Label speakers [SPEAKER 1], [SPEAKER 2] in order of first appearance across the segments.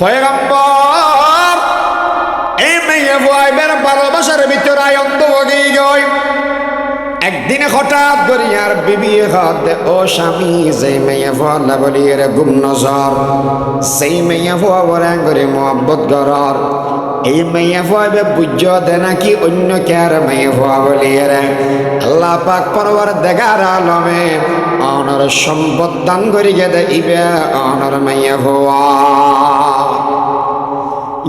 [SPEAKER 1] পয়গম্বর এই মেয়ে ভাইবের ভালোবাসার ভিতরে অন্ধ হয়ে গই। একদিন হঠাৎ করিয়ার বিবি হাত ও স্বামী যে মেয়ে ফলা বলি রে গুম নজর সেই মেয়ে ফুয়া বলে করে মোহাব্বত করার এই মেয়ে ফুয়াবে বুঝ দে নাকি অন্য কার মেয়ে ফুয়া বলি রে আল্লাহ পাক পরবার দেখার আলমে অনর সম্পদ দান করি গে দে ইবে অনর মেয়ে ফুয়া।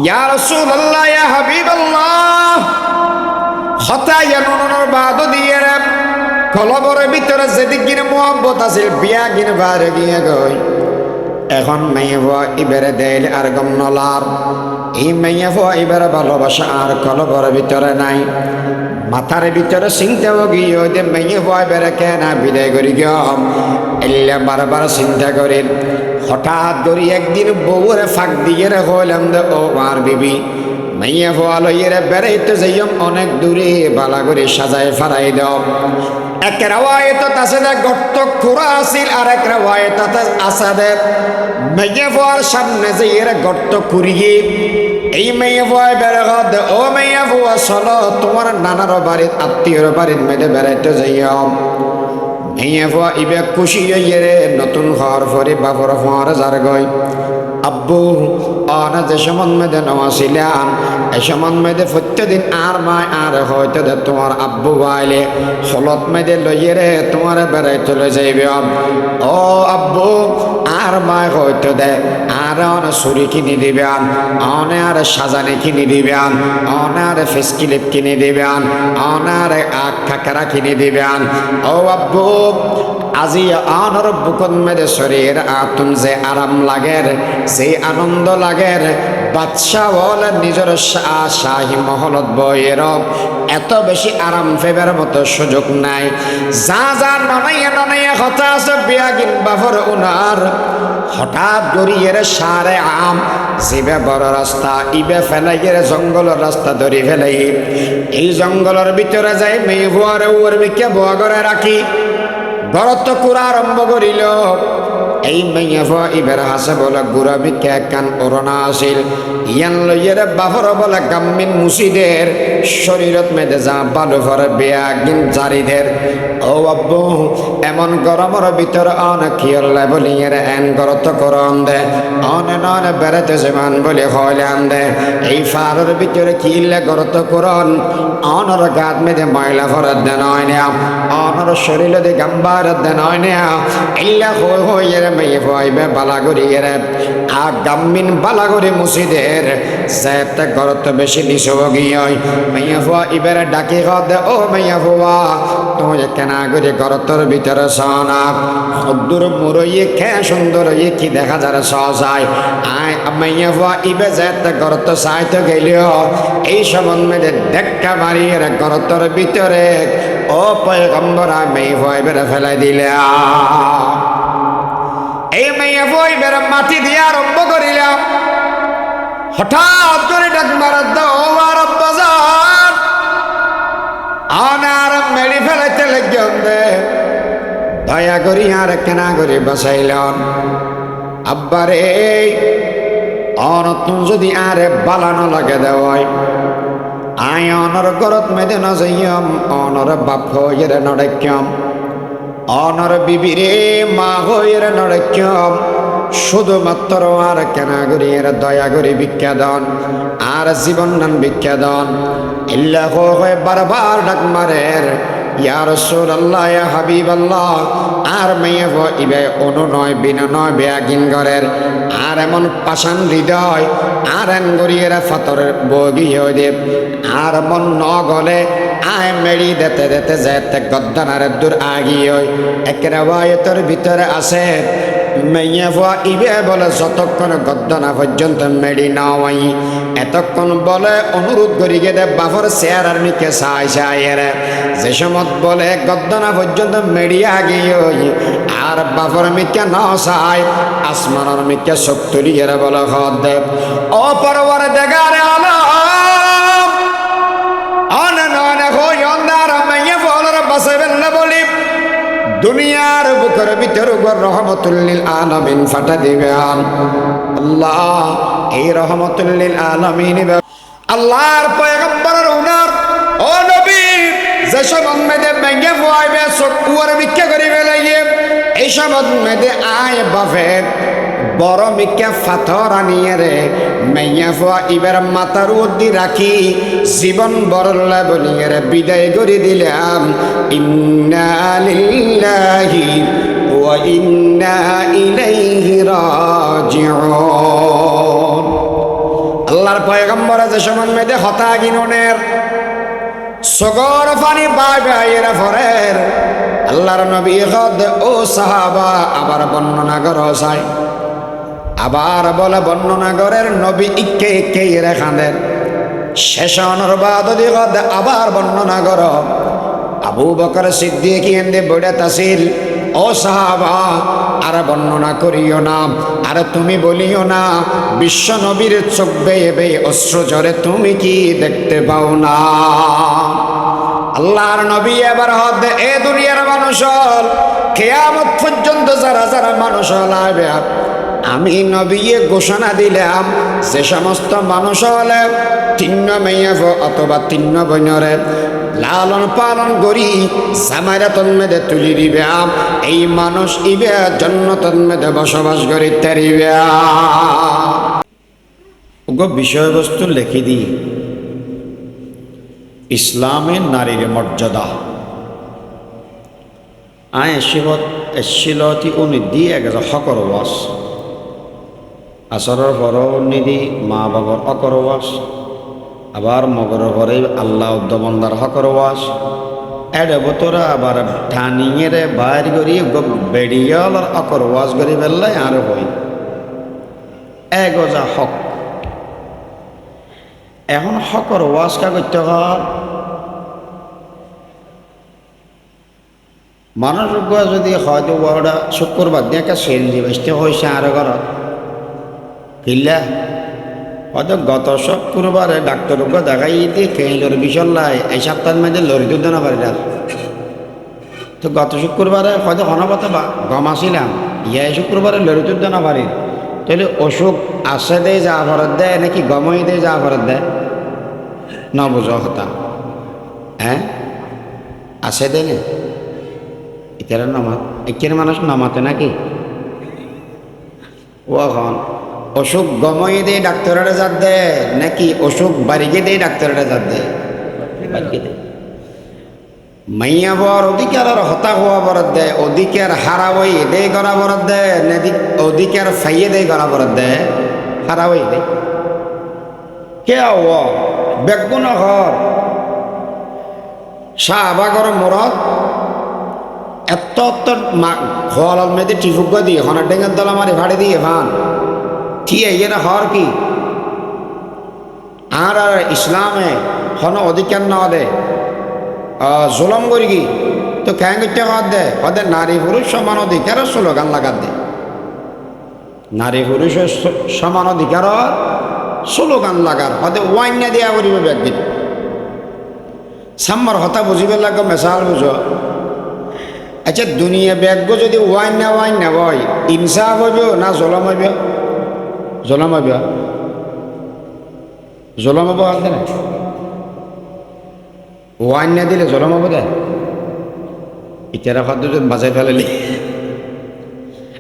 [SPEAKER 1] ইয়া রাসূলুল্লাহ ইয়া হাবিবাল্লাহ হতায়া নুনুর বাদ দিয়ে রে কলবরের ভিতরে যেদিন মোহাব্বত আছে বিয়া গিন বারে গিয়ে গই। এখন মেয়ে ভুয়া ইবেরে দেল আর গম নলার এই মেয়ে ভুয়া ইবেরে ভালোবাসা আর কলবরের ভিতরে নাই। মাথার ভিতরে চিন্তা গিয়ে যে মেয়ে ভুয়া বেড়ে কেনা বিদায় করি গম এলে বারবার চিন্তা করি। হঠাৎ করি একদিন বউরে ফাঁক দিয়ে রে হইলাম দে ও আর বিবি মেয়ে ভুয়া লইয়ে বেড়াইতে যাইম অনেক দূরে বালা করে সাজায় ফারাই দাও। এক রাওয়ায়াত আছে যে গর্ত খুঁড়া আছিল আর এক রাওয়ায়াত আছে যে মেয়ে ভুয়ার সামনে যে গর্ত খুঁড়িয়ে এই মেয়ে ভুয়া বেড়ে দে ও মেয়ে ভুয়া চলো তোমার নানার বাড়ির আত্মীয়র বাড়ির মেয়েদের বেড়াইতে যাইম। মেয়ে ভুয়া ইবে খুশি হইয়ে রে নতুন ঘর ফরি বাপর ফোয়ার যার গই। আব্বু অনা যে সমান মেয়েদে নওয়াছিলাম এ সমান মেয়েদে প্রত্যেকদিন আর মায় আর হয়তো দে তোমার আব্বু বাইলে হলত মেয়েদে লইয়ে রে তোমার বেড়াই চলে যাইবে। ও আব্বু আর মায় হয়তো দে আর অনে ছুরি কিনে দিবেন অনে আর সাজানে কিনে দিবেন অনে আর ফেসকিলিপ কিনে দিবেন অনে আর আখ কাকারা কিনে দিবেন। ও আব্বু আজি আনর বুকন মেদে শরীর আতুন যে আরাম লাগের সেই আনন্দ লাগের বাদশাহ বলে নিজের শাহী মহলত বইয়ের এত বেশি আরাম ফেবার মতো সুযোগ নাই। যা যা ননাইয়া ননাইয়া কথা আছে বিয়া কিনবা ফর উনার হঠাৎ গড়িয়ে সারে আম জিবে বড় রাস্তা ইবে ফেলাইয়ের জঙ্গলের রাস্তা ধরি ফেলাই এই জঙ্গলের ভিতরে যাই মেয়ে ভুয়ারে ওর মিকে ভুয়া করে রাখি ঘরত কুড়া আরম্ভ করিল। এই মেয়ে ভুয়া ইবের হাসে বলে গুড়া মিকে একখান ওরনা আসিল ইয়ান লইয়ের বাফর বলে গাম্মিন মুসিদের শরীরত মেদে যা বালু ভরে বেয়া গিন জারিদের। ও আব্বু এমন গরমের ভিতর অনেক খিয়ল্লা বলি এর এন গরত করন দে অনে ননে বেড়াতে যেমন বলে হইলাম দে এই ফারের ভিতরে কিল্লে গরত করন অনর গাত মেদে ময়লা ভরে দেন হয় না অনর শরীরে দে গাম্বার দেন হয় না ইল্লা হই হই এর মেয়ে ভইবে বালাগুড়ি এর আ গাম্মিন বালাগুড়ি মুসিদের সেতে গরত বেশি নিশো গিয়ে মেয়ে ভুয়া ইবের ডাকি দে ও মেয়ে ভুয়া তুই কেনা করে গরতর ভিতরে সানা দূর মুরইয়ে খেয়ে সুন্দর ইয়ে কি দেখা যারে সহসায় আয় মেয়ে ভুয়া ইবে যেতে গরত সাইতে গেলেও এই সম্বন্ধে দেখা মারিয়ে গরতর ভিতরে ও পয়গম্বরা মেয়ে ভুয়া ইবের ফেলাই দিলে। এই মেয়ে ভুয়া ইবের মাটি দিয়ে আরম্ভ করিলাম। হঠাৎ করে ডাক মারার দাও আর বাজার আনার মেরি ফেলাইতে লেগে দে দয়া করি আর কেনা করে বাসাইলন আব্বারে অনতুন যদি আরে বালানো লাগে দেওয়াই আয় অনর গরত মেদে ন যাইম অনর বাপ হইরে নড়েক্যম অনর বিবিরে মা হইরে নড়েক্যম শুধুমাত্র আর কেনা করি এর দয়া করি ভিক্ষা দন আর জীবন নান ভিক্ষা দন ইল্লা হয়ে বারবার ডাক মারের ইয়া রাসূলুল্লাহ ইয়া হাবিবাল্লাহ আর মেয়ে ইবে অনু নয় বিনা নয় বেয়াগিন ঘরের আর এমন পাষাণ হৃদয় আর এন গড়িয়ে ফাতরের বগিয়ে দেব আর মন ন গলে আয় মেড়ি দেতে দেতে যেতে গদ্দানার দূর আগিয়ে এক রাওয়ায়াতের ভিতরে আছে মেয়ে ভুয়া ইবে বলে যতক্ষণ গদ্দনা পর্যন্ত মেডি নাওয়াই এতক্ষণ বলে অনুরোধ করি গে দে বাফর চেয়ার আর মিকে সাই সাইয়ের যে সমত বলে গদ্দনা পর্যন্ত মেডিয়া গিয়ে আর বাফর মিকে না সাই আসমানের মিকে চোখ তুলিয়ে বলে হদ দেব ও পরবর দেগারে আলো অনেক অনেক হই অন্ধার মেয়ে বলার বাসাবেন না বলি দুনিয়ার বুকের ভিতর রহমতুল্লিল আলামিন ফাটা দিবেন আল্লাহ এই রহমতুল লিল আলামিন আল্লাহর পয়গম্বরের উনার ও নবী যেসব মেয়েদে ব্যাঙ্গে ফুয়াইবে চকুয়ার ভিক্ষা করিবে লাগে এইসব মেয়েদে আয় বাফের বড় মিক্কা ফাথর আনিয়ে রে মাইয়া ফুয়া ইবার মাথার উদ্দি রাখি জীবন বরল্লা বলিয়ে রে বিদায় করে দিলাম ইন্না লিল্লাহি ওয়া ইন্না ইলাইহি রাজিউন। আল্লাহর পয়গম্বর যে সমান মেয়েদে হতা গিননের সগর ফানি বাই বাইরা ফরের আল্লাহর নবী খদ ও সাহাবা আবার বর্ণনা করো চাই আবার বলে বর্ণনা করের নবী ইকে ইকে রেখানের শেষ অনুবাদ দিগদ আবার বর্ণনা কর আবু বকর সিদ্দিক এন্দে বড়ে তাসিল ও সাহাবা আর বর্ণনা করিও না আর তুমি বলিও না বিশ্ব নবীর চোখ বেয়ে বেয়ে অশ্রু ঝরে তুমি কি দেখতে পাও না। আল্লাহর নবী এবার হদ এ দুনিয়ার মানুষ হল কিয়ামত পর্যন্ত যারা যারা মানুষ হল আমি নবী ঘোষণা দিলাম যে সমস্ত মানুষ হলে তিন্ন মেয়ে অথবা তিন্ন বইনরে লালন পালন করি জামাইরা তন্মেদে তুলি দিবে এই মানুষ ইবে জন্নতন মেদে বসবাস করি তারিবে। বিষয়বস্তু লিখি দি ইসলামের নারীর মর্যাদা আয় শিবত এসিলতি উনি দিয়ে গেছে হকর ওয়াস আসরের পরও নিদি মা বাবার হকর ওয়াস আবার মগর পরে আল্লাহ উদ্দমন্দার হকর ওয়াস এডে বোতরা আবার ঠানিয়ে বাইর করি বেড়িয়ালার হকর ওয়াস করি বেললাই আর হই এগজা হক এখন হকর ওয়াস কা করতে হয় মানুষ যদি হয়তো ওটা শুক্রবার দিয়ে একটা সেলজি বেসতে হয়েছে আর ঘরত কিল্লা হয়তো গত শুক্রবারে ডাক্তার দেখাই দিয়ে কেঁজোর বিষয় লাই এই সপ্তাহের মধ্যে লড়ি তুলতে না পারি তো গত শুক্রবারে হয়তো হনপথে গমাছিলাম ইয়ে শুক্রবারে লড়ি তুলতে না পারি তাহলে অসুখ আসে দেয় যা ভরত দেয় নাকি গমই দেয় যা ভরত দেয় ন বুঝো হতা হ্যাঁ আসে দেয় না এটার নামাত একের মানুষ নামাতে নাকি ও এখন অসুখ গমই দেয় ডাক্তারেরা যাত দেয় নাকি অসুখ বাড়িকে দেয় ডাক্তারেরা যাত দেয় বাড়িকে দেয় মাইয়া বর অধিকার হতা হওয়া বরত দেয় অধিকার হারাবই এদেই করা বরত দেয় নাকি অধিকার ফাইয়ে দেয় করা বরত দেয় হারাবই দেয় কে ও বেগুন ঘর শাহবাগর মরত এত খোয়াল মেয়েদের টিফুক দিয়ে হনার ডেঙ্গার দলা মারি ভাড়ি দিয়ে ভান ঠিক এরা হর কি আর আর ইসলামে হন অধিকার না দে জুলম করি কি তো কেন করতে হওয়ার দে ওদের নারী পুরুষ সমান অধিকার স্লোগান লাগাত দে নারী পুরুষের সমান অধিকার স্লোগান লাগার ওদের ওয়াইন না দেওয়া করিবে ব্যাগদিন সাম্মার হতা বুঝিবে লাগবে মেশাল বুঝো আচ্ছা দুনিয়া ব্যাগ যদি ওয়াইন না বয় ইনসাফ হইব না জলম হইব জলম হইব জলম হব আছে না ওয়াইন না দিলে জলম হব দেয় ইটারা খাদ্য বাজাই ফেলালি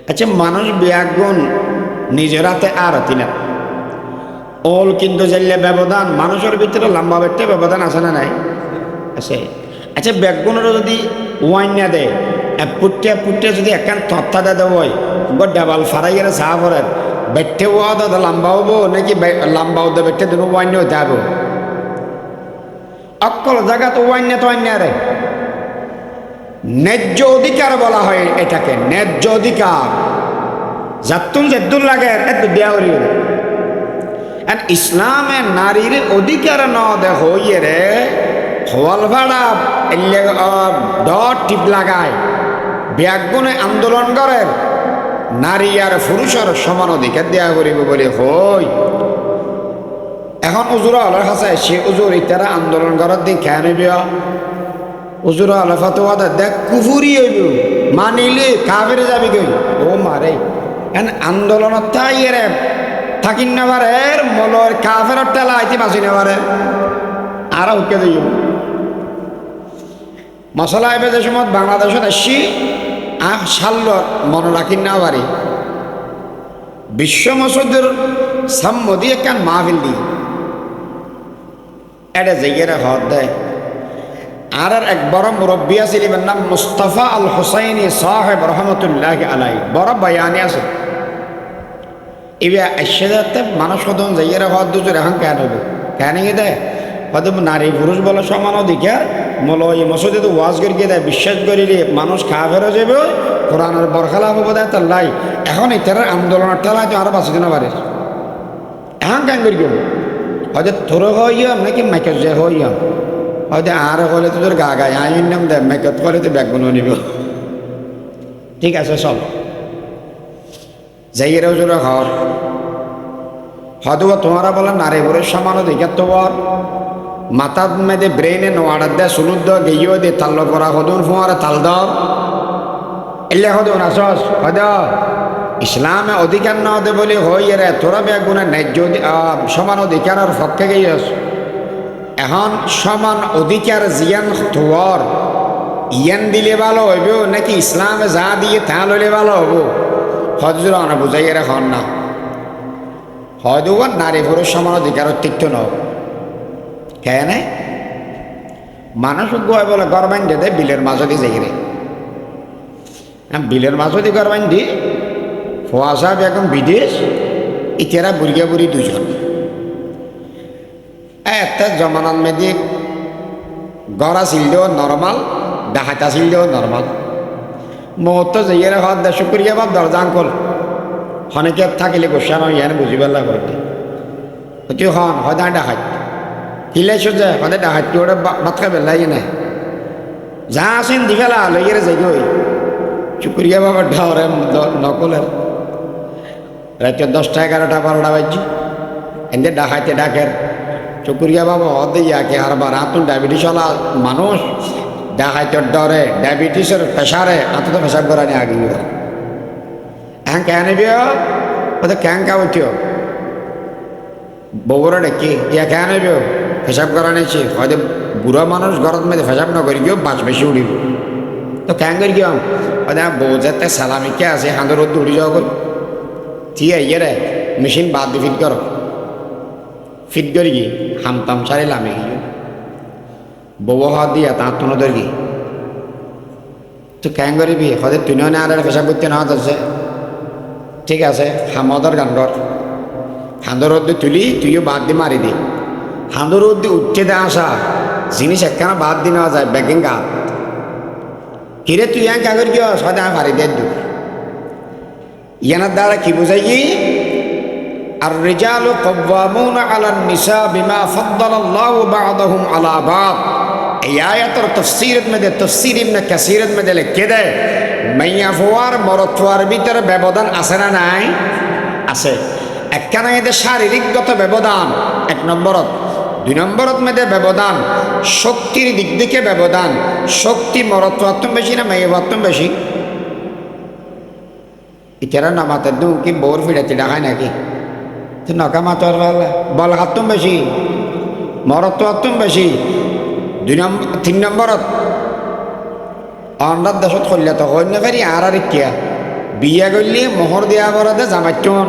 [SPEAKER 1] আচ্ছা মানুষ ব্যাগুন নিজের হাতে আর হাতি না ওল কিন্তু জানলে ব্যবধান মানুষের ভিতরে লম্বা বেটে ব্যবধান আছে না নাই আছে আচ্ছা ব্যাগুনেরও যদি ওয়াইন না দেয় পুটে যদি একখান তথ্যা দেয় হয় ডাবাল ফারাইয়ের চাহ পড়েন বেটে ওয়া দাদা লম্বা হবো নাকি লম্বা হতে বেটে দুটো ওয়াইন হইতে হবে অকল জায়গা তো ওয়াইন তো ওয়াইন রে ন্যায্য অধিকার বলা হয় এটাকে ন্যায্য অধিকার যাতুন যেদুর লাগে এত দেয়া হইল ইসলামে নারীর অধিকার ন দে হইয়ে রে হওয়াল ভাড়া ডট টিপ লাগায় ব্যাগুনে আন্দোলন করেন নারী আর পুরুষের সমান অধিকার দেওয়া করিব বলে হই এখন উজুর আলার কাছে সে উজুর ইতারা আন্দোলন করার দিন খেয়ে নেবে উজুর আলা ফাতোয়া দেখ কুফুরি হইব মানিলে কাবেরে যাবি গই ও মারে এন আন্দোলন তাই এর থাকিন নেবারের মলর কাফের টেলা আইতে বাঁচি নেবারে আর হুকে দিই মশলা এবে যে সময় বাংলাদেশত আসছি সাল্লর মনে রাখিন না পারি বিশ্ব মসজিদের সাম্মদি একখান মাহফিল দি এটা জায়গায় হদ দেয় আর এক বড় মুরব্বী আছে এর নাম মুস্তাফা আল হুসাইনি সাহেব রহমতুল্লাহ আলাই বড় বয়ানি আছে এবার আসছে যাতে মানুষ কদম জায়গায় হদ দুজোর এখন কেন হবে কেন দেয় হয়তো নারী পুরুষ বলে সমান অধিকার মলো এই মসজিদে তো ওয়াজ করিয়ে দেয় বিশ্বাস করিলে মানুষ খাওয়া ফেরো যাবে কোরআনের বরখালা হবো দেয় তার লাই এখন এটার আন্দোলনের ঠেলায় তো আরো বাঁচি দিন পারে এখন কেন করি কেউ হয়তো তোর হইয়াম নাকি মেকত যে হইয়াম হয়তো আর হলে তো তোর গা গায়ে আইন নাম দেয় মেকত করে তো ব্যাগ বনে নিব ঠিক আছে চল যাইয়েরাও জোরে হর হয়তো তোমারা বলে নারী পুরুষ সমান অধিকার তো বল মাথার মেয়েদের ব্রেইনে নোয়াড়ার দেয় সুলুদ দ গেইও দে তাল্ল করা হদুন ফুয়ারে তাল দ এলে হদুন আসস হদ ইসলামে অধিকার না হতে বলে হই রে তোরা বেগুনে ন্যায্য সমান অধিকারের পক্ষে গেইস এখন সমান অধিকার জিয়ান তোর ইয়ান দিলে ভালো হইব নাকি ইসলামে যা দিয়ে তা লইলে ভালো হবো হজুর না বুঝাই এরা হন না হয়তো নারী পুরুষ সমান অধিকার তিক্ত ন কেন মানুষ গোয় বলে গরবাইন দে বিলের মাঝদি যাই রে বিলের মাঝদি গরবাইন দি ফোয়া সাহেব এখন বিদেশ ইতেরা বুড়িয়া বুড়ি দুজন একটা জমানার মেয়েদি গড়া ছিল নর্মাল ডাহাটা ছিল নর্মাল মুহূর্ত যাইয়ের হওয়ার দেশ করিয়া বা দরজা আঙ্কল হনেকে থাকিলে গোসা নয় ইয়ানে বুঝি পেলা করতে তুই হন হয় ডাহাত হিলাইছ যে হদে ডাহাত ওটা ভাত খাবে লাগে না যা আসেন দিঘালা লইয়ের যাই গই চুকুরিয়া বাবা ঢাওরে নকলের রাতে 10টা 11টা 12টা বাজছি এনে ডাকাইতে ডাকের চুকুরিয়া বাবা হদে ইয়াকে আর বার আতুন ডায়াবেটিস ওলা মানুষ ডাকাইতে ডরে ডায়াবেটিসের প্রেশারে আতুন পেশাব করানি আগে হ্যাঁ কেন বিও ওদের ক্যাং কাউটিও বউরা ডেকে ইয়া কেন বিও পেশাব করা নিয়েছি হয়তো বুড়া মানুষ ঘরের মধ্যে পেশাব না করি গিয়েও বাঁচ বেশি উড়িব তো ক্যাং করি গিয়ে হয়তো বউ যাতে সালামিকে আছে হাঁদের রোদ উড়ি যাওয়া করি ঠিক আছে রে মেশিন বাদ দিয়ে ফিট করো ফিট করি গিয়ে হামতাম সারি লামে গিয়ে বউ হাত দিয়া তাঁত তুনো ধর গিয়ে তো ক্যাং করিবি হয়তো তুইও না আর পেশাব করতে না হচ্ছে ঠিক আছে হামদর গান কর হাঁদর রোদ্দে তুলি তুইও বাদ দিয়ে মারি দি হাঁদর রোদ্দে উঠতে দে আসা জিনিস একখানা বাদ দিয়ে নেওয়া যায় ব্যাগিং গাত কিরে তুই এক কাগর কি সদা আমি মারি দিয়ে দু ইয়ানার দ্বারা কি বুঝাই আর রিজালু কওয়ামুনা আলান নিসা বিমা ফাদ্দালাল্লাহু বা'দাহুম আলা বা'দ এই আয়াতের তাফসীরের মধ্যে তাফসীর ইবনে কাসীরের মধ্যে লিখে দেয় মাইয়া ফুয়ার মরতওয়ার ভিতরে ব্যবধান আছে না নাই আছে একখানা এদের শারীরিকগত ব্যবধান 1 নম্বরত 2 নম্বরত মধ্যে ব্যবধান শক্তির দিক থেকে ব্যবধান শক্তি মরতওয়ার বেশি না মেয়ের বেশি ইতারা নামাতে দু কি বোর ফিরাতে ডাকায় নাকি তো নকা মাতার বল হাতম বেশি মরতওয়ার বেশি 3 নম্বরত অন্ধার দেশত করলে তো অন্য ফেরি আর ইত্যা বিয়া করলে মোহর দেওয়া বরাদে জামাইতন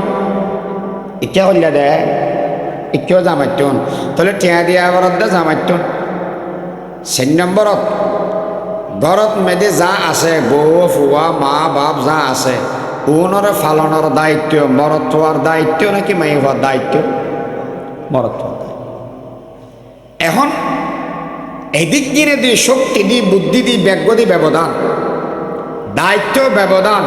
[SPEAKER 1] ইত্যা করলে দে ইত্যও জামাইতন তাহলে টিয়া দেওয়া বরাদে জামাইতন 4 নম্বরত ঘরত মেয়েদে যা আছে বউ ফুয়া মা বাপ যা আছে ওনার ফালনের দায়িত্ব মরত হওয়ার দায়িত্ব নাকি মেয়ে হওয়ার দায়িত্ব মরত হওয়ার এখন এদিক দিনে দিয়ে শক্তি দি বুদ্ধি দি ব্যাজ্ঞ দি ব্যবধান দায়িত্ব ব্যবধান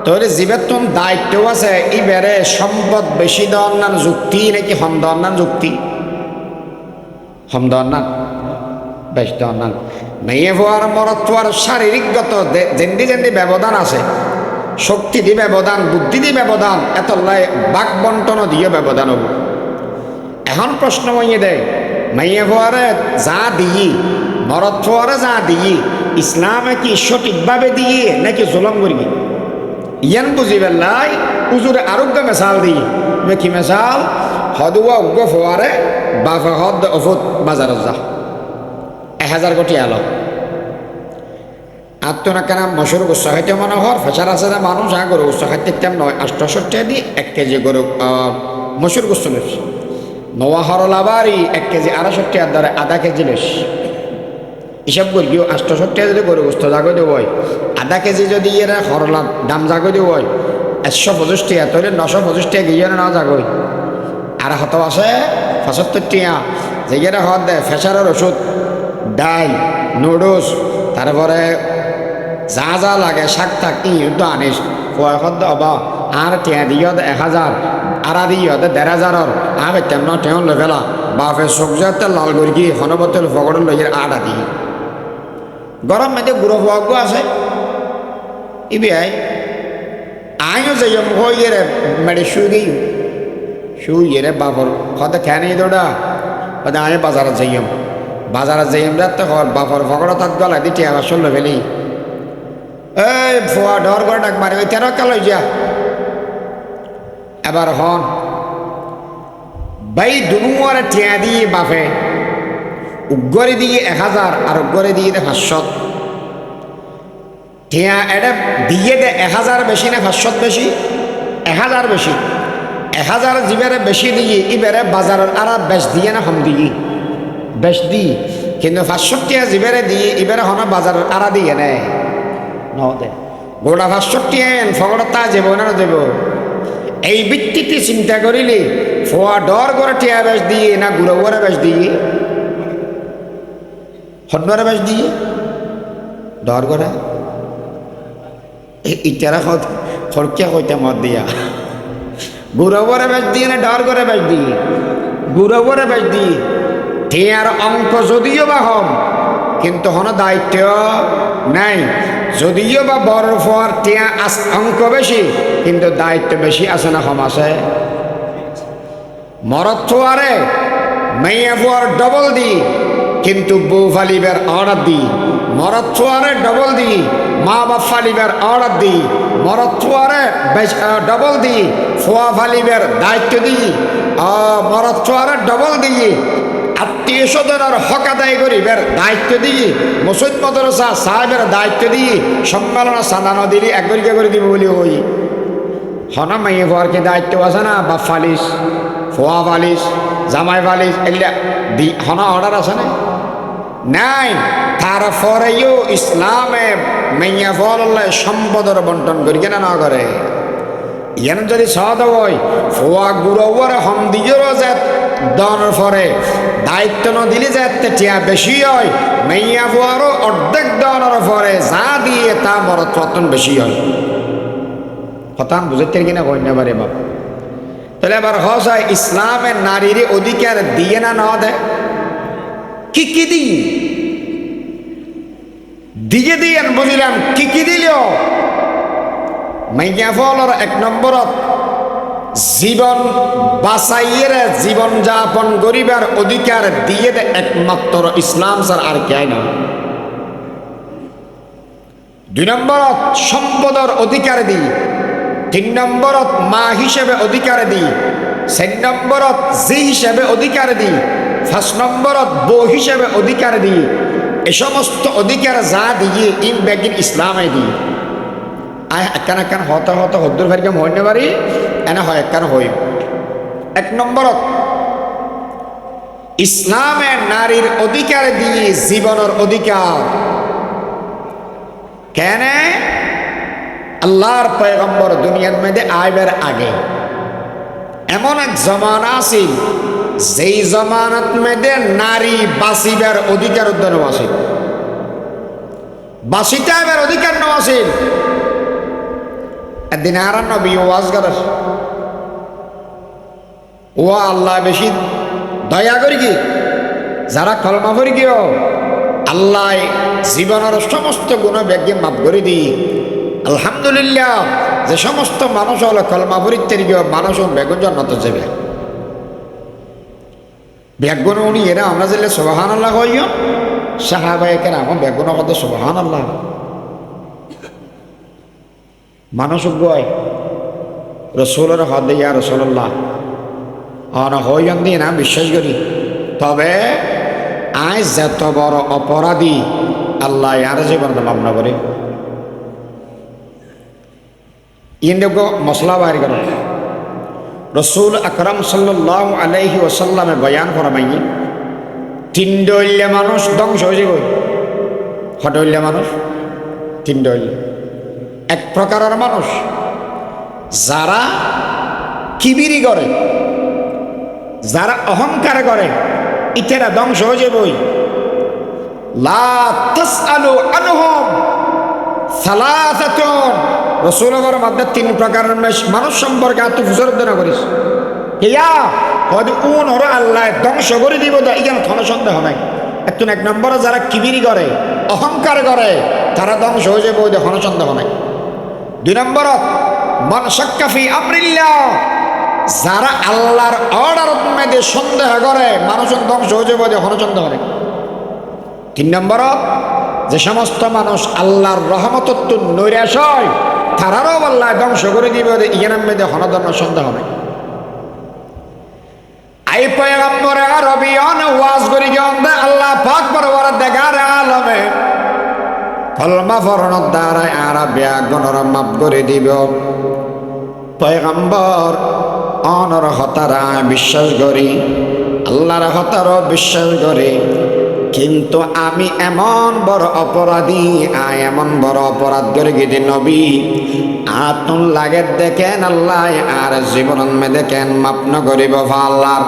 [SPEAKER 1] তোর জীবেতন দায়িত্ব আছে এবারে সম্পদ বেশি দেওয়ার নান যুক্তি নাকি হম দেওয়ার নান যুক্তি হম দেওয়ার নান বেশ দেওয়ার নান মেয়ে হওয়ার মরত হওয়ার শারীরিকগত যেন্দি যেন্দি ব্যবধান আছে শক্তি দি ব্যবধান বুদ্ধি দি ব্যবধান এত বাক বন্টন দিয়ে ব্যবধান হব এখন প্রশ্ন মইয়ে দেয় মাইয়া ফোয়ারে যা দিই মরদ ফোয়ারে যা দিই ইসলামে কি সঠিকভাবে দিয়ে নাকি জুলম করবি ইয়ান বুঝি বেলাই হুজুরে আরোগ্য মেশাল দিই কি মেশাল হদুয়া উগ্র ফোয়ারে বাফা হদ অফুত বাজারত যা 1000 কোটি আলো আত্মনাকানা মশুর গুচ্ছ খাইতে মনে হর ফেসার আছে না মানুষ গরু গুচ্ছ খাইতে তেম নয় 800 টাকা দিয়ে 1 কেজি গরু মশুর গুচ্ছ নেস নোয়া হরল আবারই 1 কেজি 250 টাকার দ্বারা আধা কেজি নেস হিসাব করি 800 টাকা যদি গরু গুচ্ছ জাগো দেব হয় আধা কেজি যদি এরা হরলার দাম জাগো দেব হয় 125 টাকা তাহলে 925 টাকা গিয়ে না জাগোই আর হত আছে 75 টাকা যেগুলো হত দেয় ফেসারের ওষুধ ডাল নুডলস তারপরে যা যা লাগে শাক থাক ইউদ্ধ আনিস কয়খত অবা আর টিয়া দিয়ে 1000 আর দিয়ে 1500 আর তেমন টেন লেভেলা বাপে সবজাতে লাল গড়ি হনবতল ফগড় লইয়ের আড়া দিয়ে গরম মেয়েতে গুঁড়ো ফগ আছে ইবিআই আইও যাই হয়ে রে মেডে শুয়ে রে বাপর হতে খেয়ে দৌড়া হতে আমি বাজারে যাইম রাখতে হর বাপর ফগড় তার গলা দিয়ে টিয়া বাসল ফেলি এই ফোয়া ডর করে ডাক মারি ওই 13 কাল যা এবার হন ভাই দুনুয়ার টিয়া দিয়ে বাপে উগ্গরে দিয়ে 1000 আর উগ্গরে দিয়ে 500 টিয়া এটা দিয়ে 1000 বেশি না 500 বেশি 1000 বেশি 1000 জিবারে বেশি দিয়ে ইবারে বাজারের আর বেশ দিয়ে না হম দিয়ে বেশ দিয়ে কিন্তু 500 টাকা জিবারে দিয়ে এবারে হন বাজারের আর দিয়ে নেয় নদে গোটা 500 টাকা ফগড় তা যাব না যাব এই ভিত্তিতে চিন্তা করিলে ফোয়া ডর করে টিয়া বেশ দিয়ে না গুঁড়ো করে বেশ দিয়ে হন্নরে বেশ দিয়ে ডর করে ইটারা খরচা কইতে মত দিয়া গুঁড়ো করে বেশ দিয়ে না ডর করে বেশ দিয়ে গুঁড়ো করে বেশ দিয়ে টিয়ার অঙ্ক যদিও বা হম কিন্তু হন দায়িত্ব নাই যদিও বা বড় ফোয়ার টিয়া অঙ্ক বেশি কিন্তু দায়িত্ব বেশি আছে না হম আছে মরদ ফোয়ারে মেয়ে ফোয়ার ডবল দি কিন্তু বউ ফালিবের অর্ডার দি মরদ ফোয়ারে ডবল দি মা বাপ ফালিবের অর্ডার দি মরদ ফোয়ারে ডবল দি ফোয়া ফালিবের দায়িত্ব দি মরদ ফোয়ারে ডবল দি আত্মীয় স্বজনের হক আদায় করিবের দায়িত্ব দিয়ে মসজিদ মাদ্রাসা সাহেবের দায়িত্ব দিয়ে সম্মেলনা সাজানো দিলি একগরিকে করে দিব বলি ওই হন মেয়ে ফোয়ারকে দায়িত্ব আছে না বাপ ফালিস ফোয়া ফালিস জামাই ফালিস এগুলা দি হন অর্ডার আছে না নাই তারপরেও ইসলামে মেয়ে ফলে সম্পদের বন্টন করি কেন না করে ইয়ান যদি সদ হয় ফোয়া গুড়োর হম দিয়েও যে দনের পরে দায়িত্ব ন দিলে যাতে টিয়া বেশি হয় মেয়া ফোয়ারও অর্ধেক দনের পরে যা দিয়ে তা মরত রতন বেশি হয় হতান বুঝতে কিনা কন্যা বারে বাপ তাহলে এবার হস হয় ইসলামের নারীর অধিকার দিয়ে না না দেয় কি দিয়ে দিয়েন বুঝিলাম কি দিল মাইয়া ফলর 1 নম্বরত জীবন বাঁচাইয়ের জীবন যাপন করিবার অধিকার দিয়ে একমাত্র ইসলাম স্যার আর কে না 2 নম্বরত সম্পদের অধিকার দিই 3 নম্বরত মা হিসেবে অধিকার দিই 4 নম্বরত জি হিসেবে অধিকার দিই 5 নম্বরত বউ হিসেবে অধিকার দিই এই সমস্ত অধিকার যা দিয়ে ইন ব্যাগিন ইসলামে দিই একখান হতা হদ্দুর ভাইকে মনে পারি এনে হয় একখান হই 1 নম্বরত ইসলামের নারীর অধিকার দিয়ে জীবনের অধিকার কেন আল্লাহর পয়গম্বর দুনিয়ার মধ্যে আইবার আগে এমন এক জমানা আছে যেই জমানাত মধ্যে নারী বাঁচিবার অধিকার উদ্যান আছে বাঁচিতে এবার অধিকার ন আছে একদিন আর নবী ওয়াজ করে ও আল্লাহ বেশি দয়া করি কি যারা কলমা করি গিয়েও আল্লাহ জীবনের সমস্ত গুণ ব্যাগে মাফ করে দিই আলহামদুলিল্লাহ যে সমস্ত মানুষ হলো কলমা পরিত্যাগ গিয়ে মানুষ বেগুন জন্নত যাবে বেগুন উনি এরা আমরা যেলে সুবহান আল্লাহ কইও সাহাবায়ে কেরাম বেগুন কত সুবহান আল্লাহ মানুষ গয় রসুলের হদ ইয়া রসুল্লাহ অন হইন দিয়ে না বিশ্বাস করি, তবে আজ যত বড় অপরাধী আল্লাহ আর জীবন মাফ না করে। ইন্দ্র মশলা বাইর কর রসুল আকরাম সাল্লাল্লাহু আলাইহি ওয়াসাল্লামে বয়ান ফরমাই তিন দলীয় মানুষ ধ্বংস হয়ে যাবে। হটল্য মানুষ তিন দলীয়। এক প্রকারের মানুষ যারা কিবিরি করে, যারা অহংকার করে, ইতেরা ধ্বংস হয়ে যাবই। লা তাসআলু আনহুম সালাসাতুন, রাসূলের মধ্যে তিন প্রকারের মানুষ সম্পর্কে তুই ফুসরদনা করিস ইয়া হয়তো কোন হর আল্লাহ ধ্বংস করে দিব, এখানে কোনো সন্দেহ নাই। একটু এক নম্বরে যারা কিবিরি করে, অহংকার করে, তারা ধ্বংস হয়ে যাবে, ওদের কোনো সন্দেহ নাই। দুই নম্বরত মান শাক্কা ফি আমরিল্লাহ, যারা আল্লাহর অর্ডারের মধ্যে সন্দেহ করে, মানুষের ধ্বংস হয়ে যাবে, ওদের কোনো সন্দেহ নাই। তিন নম্বরত যে সমস্ত মানুষ আল্লাহর রহমতত্ব নৈরাশ হয়, তারারও আল্লাহ ধ্বংস করে দিবে, ইয়ের মধ্যে কোনো ধরনের সন্দেহ নাই। আই পয়গম্বরে আরবি অন ওয়াজ করি গিয়ে আল্লাহ পাক পরওয়ার দেগার আলমে কলমা ফরণত দ্বারা আরবিয়া গণর মাপ করে দিব। পয়গম্বর অনর হতারা বিশ্বাস করি, আল্লাহর হতারও বিশ্বাস করি, কিন্তু আমি এমন বড় অপরাধী, এমন বড় অপরাধ করে গিয়ে নবী আতুন লাগে দেখেন আল্লাহ আর জীবন মে দেখেন মাপ ন করিব আল্লাহ।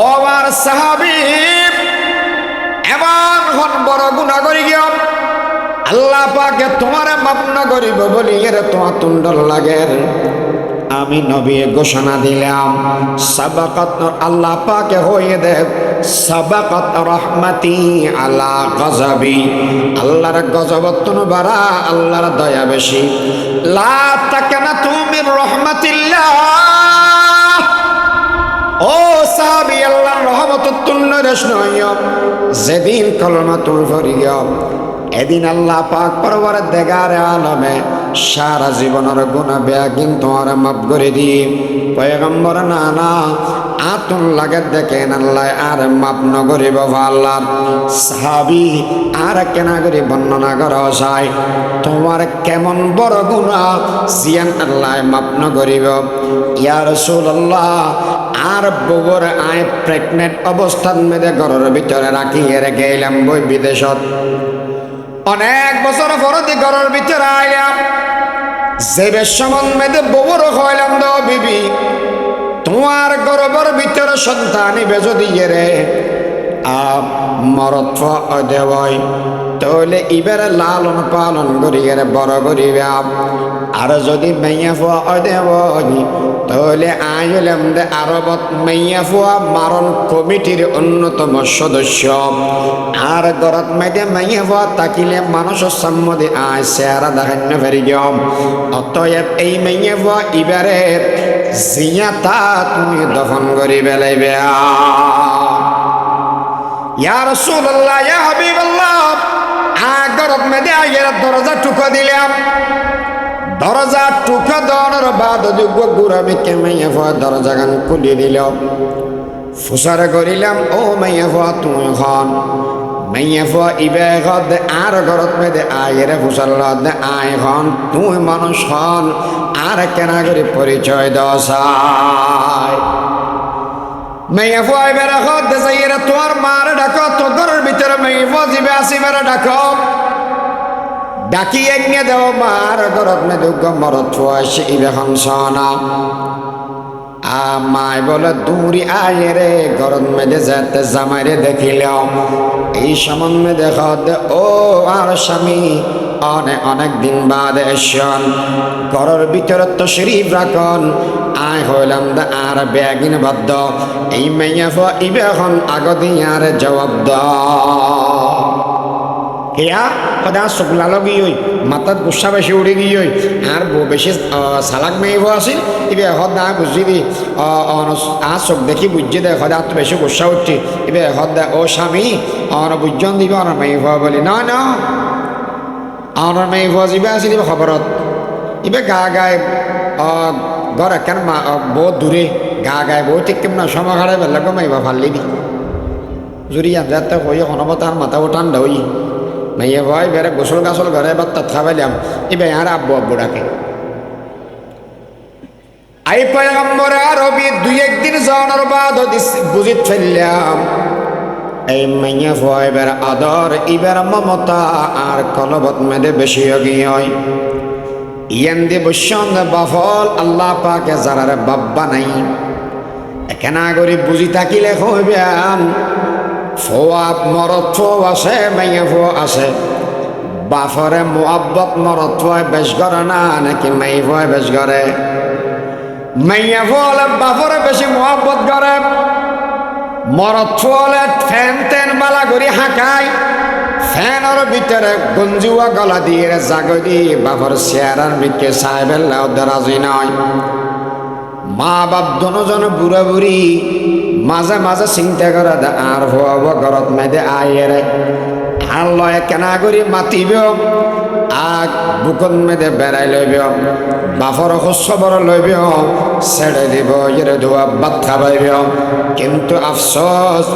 [SPEAKER 1] ও আমার সাহাবী, এমন হন বড় গুনাহ করি গিয়ে আল্লাহ পাকে তোমার মাপ ন করিব বলি এর তোমার তুন্ডল লাগে। আমি নবী ঘোষণা দিলাম সাবাকাত, আল্লাহ পাকে হয়ে দেব সাবাকাত রহমতি আলা গজবি, আল্লাহর গজবতন বাড়া, আল্লাহর দয়া বেশি। লা তাকানাতু মির রহমাতিল্লাহ, ও সাহাবী, আল্লাহর রহমততুন নরেশ নয়। যেদিন কলমাতুল ফরিয়া, এদিন আল্লাহ পাক পরওয়ার দেগার আলমে সারা জীবনের গুনাহ বেয়া কিন্তু আর মাফ করে দি। পয়গম্বর না না আতুন লাগে দেখেন আল্লাহ আর মাফ ন করিব আল্লাহ। সাহাবী আর কেনা করে বর্ণনা করা যায় তোমার কেমন বড় গুনাহ জিয়ান আল্লাহ মাফ ন করিব। ইয়া রাসূলুল্লাহ, আর বউর আয় প্রেগনেন্ট অবস্থান মেয়েদে ঘরের ভিতরে রাখিয়ে রেখে এলাম বই বিদেশত। অনেক বছর পরতে ঘরের ভিতরে আইলাম, যে বেশমন মেয়েদে বউর হইলাম দ বিবি, তোমার গর্ভের ভিতরে সন্তানিবে যদি রে মরত দেওয়াই, তাহলে ইবারে লালন পালন করিয়ে বড় করিবে। আর যদি মেয়ে ফুয়া দেওয়াই, তাহলে আইলাম দে আরবত মেয়ে ফুয়া মারণ কমিটির অন্যতম সদস্য। আর গরত মেয়েদে মেয়ে ফুয়া তাকিলে মানুষের সম্মতি আয় চেহারা দেখান্য ফেরি গম। অতএব এই মেয়ে ফুয়া ইবারে জিয়াতা তুমি দফন করি বেলাইবে। ইয়া রাসূলুল্লাহ, ইয়া হাবিবাল্লাহ, আগরত মেদে আয়ের দরজা টুকা দিলাম। দরজা টুকা দেওয়ার বাদ যোগ্য গুরামি কে মাইয়া ফুয়া দরজা গান খুলে দিল। ফুসারে করিলাম, ও মাইয়া ফুয়া তুমি খন। মাইয়া ফুয়া ইবে ঘর আর ঘরত মেদে আয়ের ফুসার দে আয় খন, তুই মানুষ হন আর কেনা করে পরিচয় দশায়। মেয়ে ফুয়া বেড়া ঘর দে যাইয়েরা তোমার মার ডাকো, তো ঘরের ভিতরে মেয়ে ফুয়া জিবে আসি বেড়া ডাকো। ডাকি এগিয়ে দেও মার ঘরত মেদে মরত ফুয়া সে ইবে হংসনা। মাই বলে দূরি আয় রে ঘরত মেদে যেতে জামাইরে দেখিল। এই সামনে দেখা দে ও আর স্বামী অনেক দিন বাদ এসন ঘরের ভিতরে তো শরীফ রাখন। আয় হইলাম দে আর ব্যাগিন বাদ্য, এই মেয়ে ফ ইবে এখন আগদি আর জবাব দ। হেয়া সদা শুকলা লগি হই মাথাত গুসা বেশি উড়ে গিয়ে হই আর বেশি সালাক মেয়ে আছিল ইবে সদা বুঝি দি আর চোখ দেখি বুঝি দে সদা তো বেশি গুসা উঠছি ইবে সদা ও স্বামী বুঝন দিব আর মেয়ে হওয়া বলি না না আর মেয়ে হওয়া যাবে আছিল খবরত ইবে গা গায়ে ঘর কেন বহুত দূরে গা গায়ে বউ ঠিক কেমন সমাঘাড়ে বেলা কমাইবা ফাল্লি দি জুরি আনতে হই হনবতার মাথাও ঠান্ডা হই মাইয়ে ভয় বেড়ে গোসল গাছল ঘরে এবার তাত খাবাইলাম এবার আর আব্বু আব্বু ডাকে আই পয়গম্বর আরবি দুই একদিন যাওয়ার বাদ বুঝিত ফেললাম এই মাইয়া ভয় বের আদর ইবের মমতা আর কলবত মেদে বেশি হয় ইয়ান দি বসন বাফল আল্লাহ পাকে যারারে বাব্বা নাই এখানা করি বুঝি থাকিলে হইবেন ফোয়া মরত ফো আছে মাইয়া ফো আছে বাফরে মোহাব্বত মরত ফয় বেশ করে না নাকি মাই ফয় বেশ করে মাইয়া ফলে বাফরে বেশি মোহাব্বত করে মরত ফলে ফ্যান তেন বালা করি হাঁকায় ফ্যানের ভিতরে গঞ্জুয়া গলা দিয়ে জাগরি বাফর চেয়ারার বিকে সাহেবেল্লা রাজি নয় মা বাপ দুজন বুড়া বুড়ি মাঝে মাঝে চিন্তা করে দে আর হব ঘরত মেদে আয়ের আর লয় কেনা করি মাতিব আগ বুকন মেদে বেড়াই লইব বাফর খবর লইব ছেড়ে দিব এরে ধোয়া ভাত খাবাইব কিন্তু আফসোস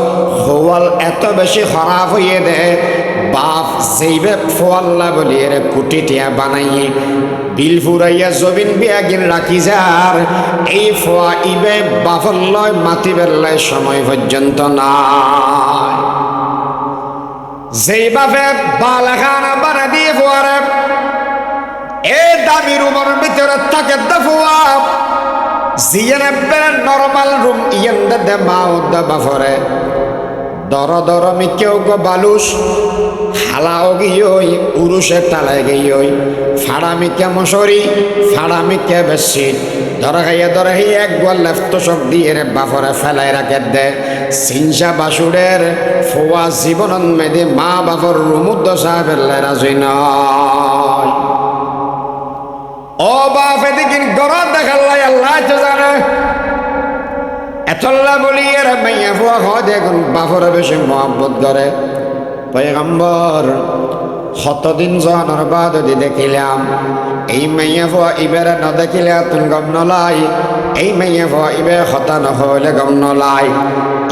[SPEAKER 1] হওয়াল এত বেশি খারাপ হইয়ে দে বাপ যেইবে ফোয়াল্লা বলি এর কুটিটিয়া বানাই বিল ফুরাইয়া জবিন বিয়াগিন রাখি যার এই ফোয়া ইবে বাফর লয় মাতি বেল্লায় সময় পর্যন্ত না যেই বাপে বালাখানা বানা দিয়ে ফোয়ারে এ দামি রুমের ভিতরে থাকে দফুয়া জিয়ানে বেড়ে নরমাল রুম ইয়েন দে মাও দে বাফরে দর দর মিকেও গো বালুস হালাও গিয়ই উরুষে তালায় গিয়ই ফাড়ামিকে মশরি ফাড়ামিকে বেশি ধরা খাইয়া এক গোয়াল লেফট সব দিয়ে রে বাফরে ফেলাই রাখে দে সিনসা বাসুরের ফোয়া জীবন মেদে মা বাপর রুমুদ্দ সাহেবের রাজি নয় ও বাপ এদিকে গরত দেখাল্লাই আল্লাহ তো জানে এতল্লা বলি এর মাইয়া ফুয়া হয় দেখুন বাপরে বেশি মহব্বত করে পয়গম্বর শতদিন জনের বাদ দেখিলাম এই মাইয়া ফুয়া ইবেরে ন দেখিলে তুন গম নলাই এই মাইয়া ফুয়া ইবে হতা নহলে গম নলাই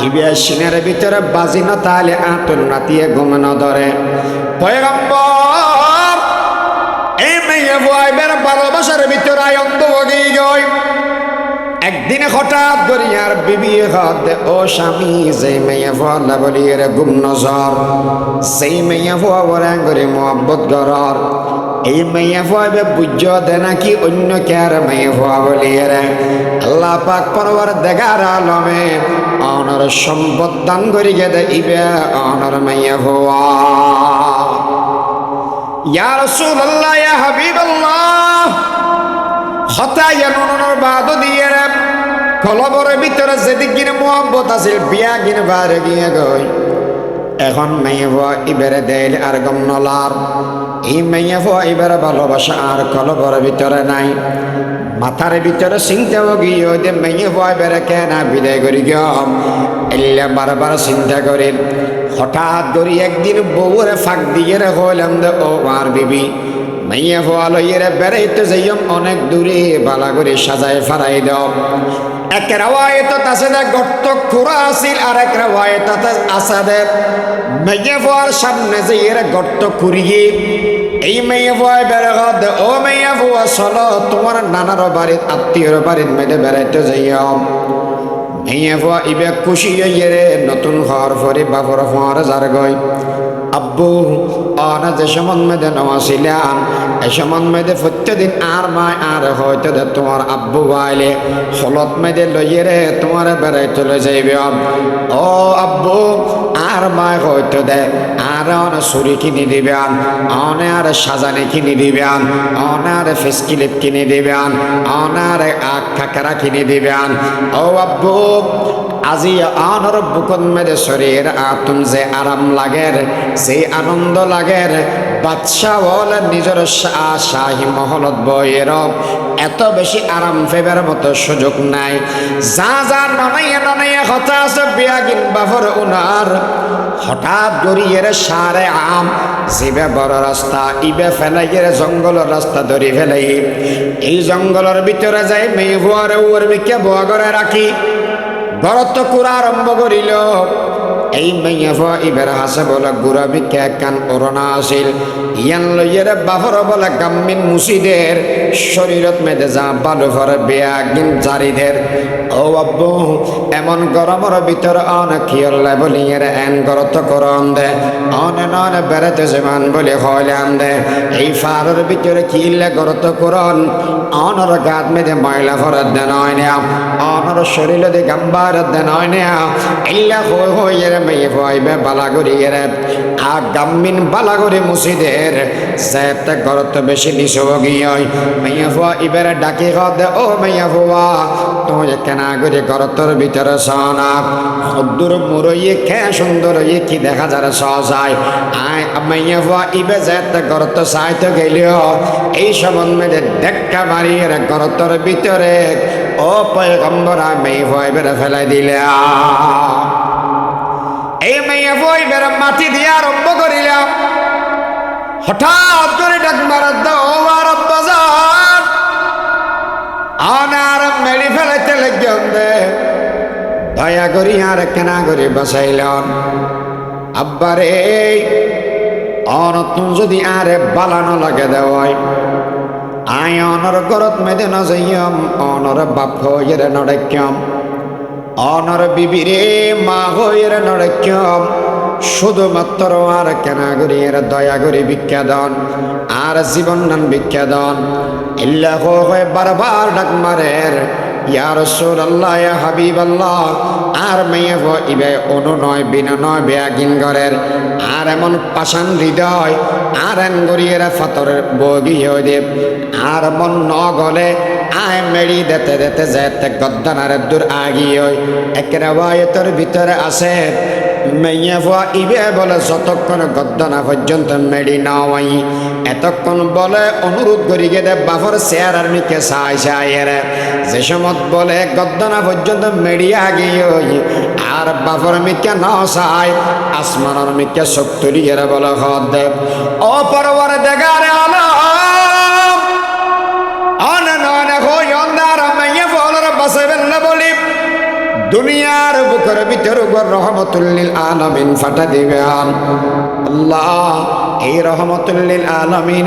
[SPEAKER 1] ইবে সিনের ভিতরে বাজি ন তাহলে আতুন নাতিয়ে ঘুম ন ধরে পয়গম্বর এই মাইয়া ফুয়া ইবের ভালোবাসার ভিতরে অন্ধ ভোগী গই একদিনে হঠাৎ দরিয়ার বিবি হাত ও স্বামী যেই মেয়ে ফলা বলি রে গুম নজর সেই মেয়ে ফুয়া বরাং করে মোহাব্বত গরর এই মেয়ে ফুয়াবে বুঝ দে নাকি অন্য কার মেয়ে ফুয়া বলি রে আল্লাহ পাক পরবার দেখার আলমে অনর সম্পদ দান করি গে দে ইবে অনর মেয়ে ফুয়া ইয়া রাসূলুল্লাহ ইয়া হাবিবাল্লাহ হতায়া নুনের বাদ দিয়ে রে কলবরের ভিতরে যেদিকে মোহাব্বত আছিল বিয়া কিনে বারে গিয়ে গই এখন মেয়ে ভুয়া ইবেরে দেল আর গম নলার এই মেয়ে ভুয়া ইবেরে ভালোবাসা আর কলবরের ভিতরে নাই মাথার ভিতরে চিন্তা গিয়ে দে মেয়ে ভুয়া ইবেরে কেনা বিদায় করি গম এলে বারবার চিন্তা করি হঠাৎ ধরি একদিন বউরে ফাঁক দিয়ে রে হইলাম দে ও আর বিবি মাইয়া ফোয়া লইয়েরে বেড়াইতে যাইম অনেক দূরে বালা করে সাজায় ফারাই দাও এক রাওয়ায়ত আছে দে গর্ত খুঁড়া আছিল আর এক রাওয়ায়ত আছে দে মাইয়া ফোয়ার সামনে যাইয়ের গর্ত খুঁড়িয়ে এই মাইয়া ফোয়া বেড়ে দে ও মাইয়া ফোয়া চলো তোমার নানার বাড়ির আত্মীয়র বাড়ির মেয়েদের বেড়াইতে যাইম মাইয়া ফোয়া ইবে খুশি হইয়ে নতুন ঘর ফরি বাপর ফোয়ার যার গই আব্বু অনা যে সমন মেদে নওয়াছিলাম এ সমন মেদে প্রত্যেকদিন আর মায় আর হয়তো দে তোমার আব্বু বাইলে হলত মেদে লইয়ে রে তোমার বেড়াই চলে যাইবে ও আব্বু আর মায় হয়তো দে আর অনে ছুরি কিনে দিবেন অনে আর সাজানি কিনে দিবেন অনে আর ফেস ক্লিপ কিনে দিবেন অনার আখ কাকড়া কিনে দিবেন ও আব্বু আজি আনর বুকন মেদে শরীর আতুম যে আরাম লাগে যে আনন্দ লাগে আগের বাদশাহ বলে নিজের শাহী মহলত বইয়ের এত বেশি আরাম ফেবার মতো সুযোগ নাই। যা যা ননাইয়া কথা আছে বিয়া কিনবা ফর উনার হঠাৎ গড়িয়ে সারে আম জিবে বড় রাস্তা ইবে ফেলাইয়ের জঙ্গলের রাস্তা ধরি ফেলাই এই জঙ্গলের ভিতরে যাই মেয়ে ভুয়ারে উয়ার বিকে বোয়া করে রাখি বরত কুরা আরম্ভ করিল। এই মেয়ে ভুয়া ইবের হাসে বলে গুড়া বিকে কান ওরনা আসিল ইয়ান লইয়ের বাফর বলে গাম্মিন মুসিদের শরীরত মেদে যা বালু ভরে বেয়া গিন জারিদের ও আব্বু এমন গরমের ভিতর অনেক খিয়ল্লা বলি এর এন গরত করন দে অনে ননে বেড়াতে যেমন বলে হইলাম দে এই ফারের ভিতরে কিল্লে গরত করন অনর গাত মেদে ময়লা ভরত দেন হয় না অনর শরীরে দে গাম্বার দেন হয় না ইল্লা হই এর মেয়ে হইবে বালাগুড়ি এর আ গাম্মিন বালাগুড়ি মুসিদের যেতে গরত বেশি নিশ গিয়ে মেয়ে হওয়া ইবের ডাকি দে ও মেয়ে হওয়া তুই কেনা করে গরতর ভিতরে সনাপ সদ্দুর মুরইয়ে খে সুন্দর ইয়ে কি দেখা যার সজায় আয় মেয়ে হওয়া ইবে যেতে গরত সাইতে গেলেও এই সম্বন্ধে দেখা মারিয়ে গরতর ভিতরে ও পয়গম্বরা মেয়ে হওয়া ইবের ফেলাই দিলে এই মেয়ে হওয়া ইবের মাটি দিয়ে আরম্ভ করিলাম। হঠাৎ করে ডাক মারার দাও আর বাজার আনার মেরি ফেলাইতে লেগে দে দয়া করি আর কেনা করে বাসাইলেন আব্বারে অনতুন যদি আরে বালানো লাগে দেওয়াই আয় অনর গরত মেদে না যাইম অনর বাপ হইয়ের নড়েক্যম অনর বিবিরে মা হইয়ের নড়েক্যম শুধুমাত্র আর কেনা করি এর দয়া করি ভিক্ষা দান আর জীবন নান ভিক্ষা দান ইল্লাহ হয়ে বারবার ডাক মারের ইয়া রাসূলুল্লাহ ইয়া হাবিবাল্লাহ আর মেয়ে ইবে অনুনয় বিনয় বেয়াগিন ঘরের আর এমন পাষাণ হৃদয় আর এন গড়িয়ে ফাতরের বগি হয়ে দেব আর মন ন গলে আয় মেড়ি দেতে দেতে যেতে গদ্দানার দূর আগিয়ে একের ওয়ায়তের ভিতরে আসে মেয়ে ভুয়া ইবে বলে যতক্ষণ গদ্দানা পর্যন্ত মেডি নাওয়াই এতক্ষণ বলে অনুরোধ করি গে দে বাফর চেয়ার আর মিকে সাই সাইয়ের যে সমত বলে গদ্দানা পর্যন্ত মেডিয়া গিয়ে আর বাফর মিকে ন সাই আসমানের মিকে শক্তি এরা বলে হদ দেব ও পরবর দেগারে আলো অননে হই অন্ধার মেয়ে বলার বাসবেন না বলি দুনিয়ার বুকের ভিতর রহমতুল্লিল আলামিন ফাটা দিবে আল্লাহ এই রহমতুল্লিল আলামিন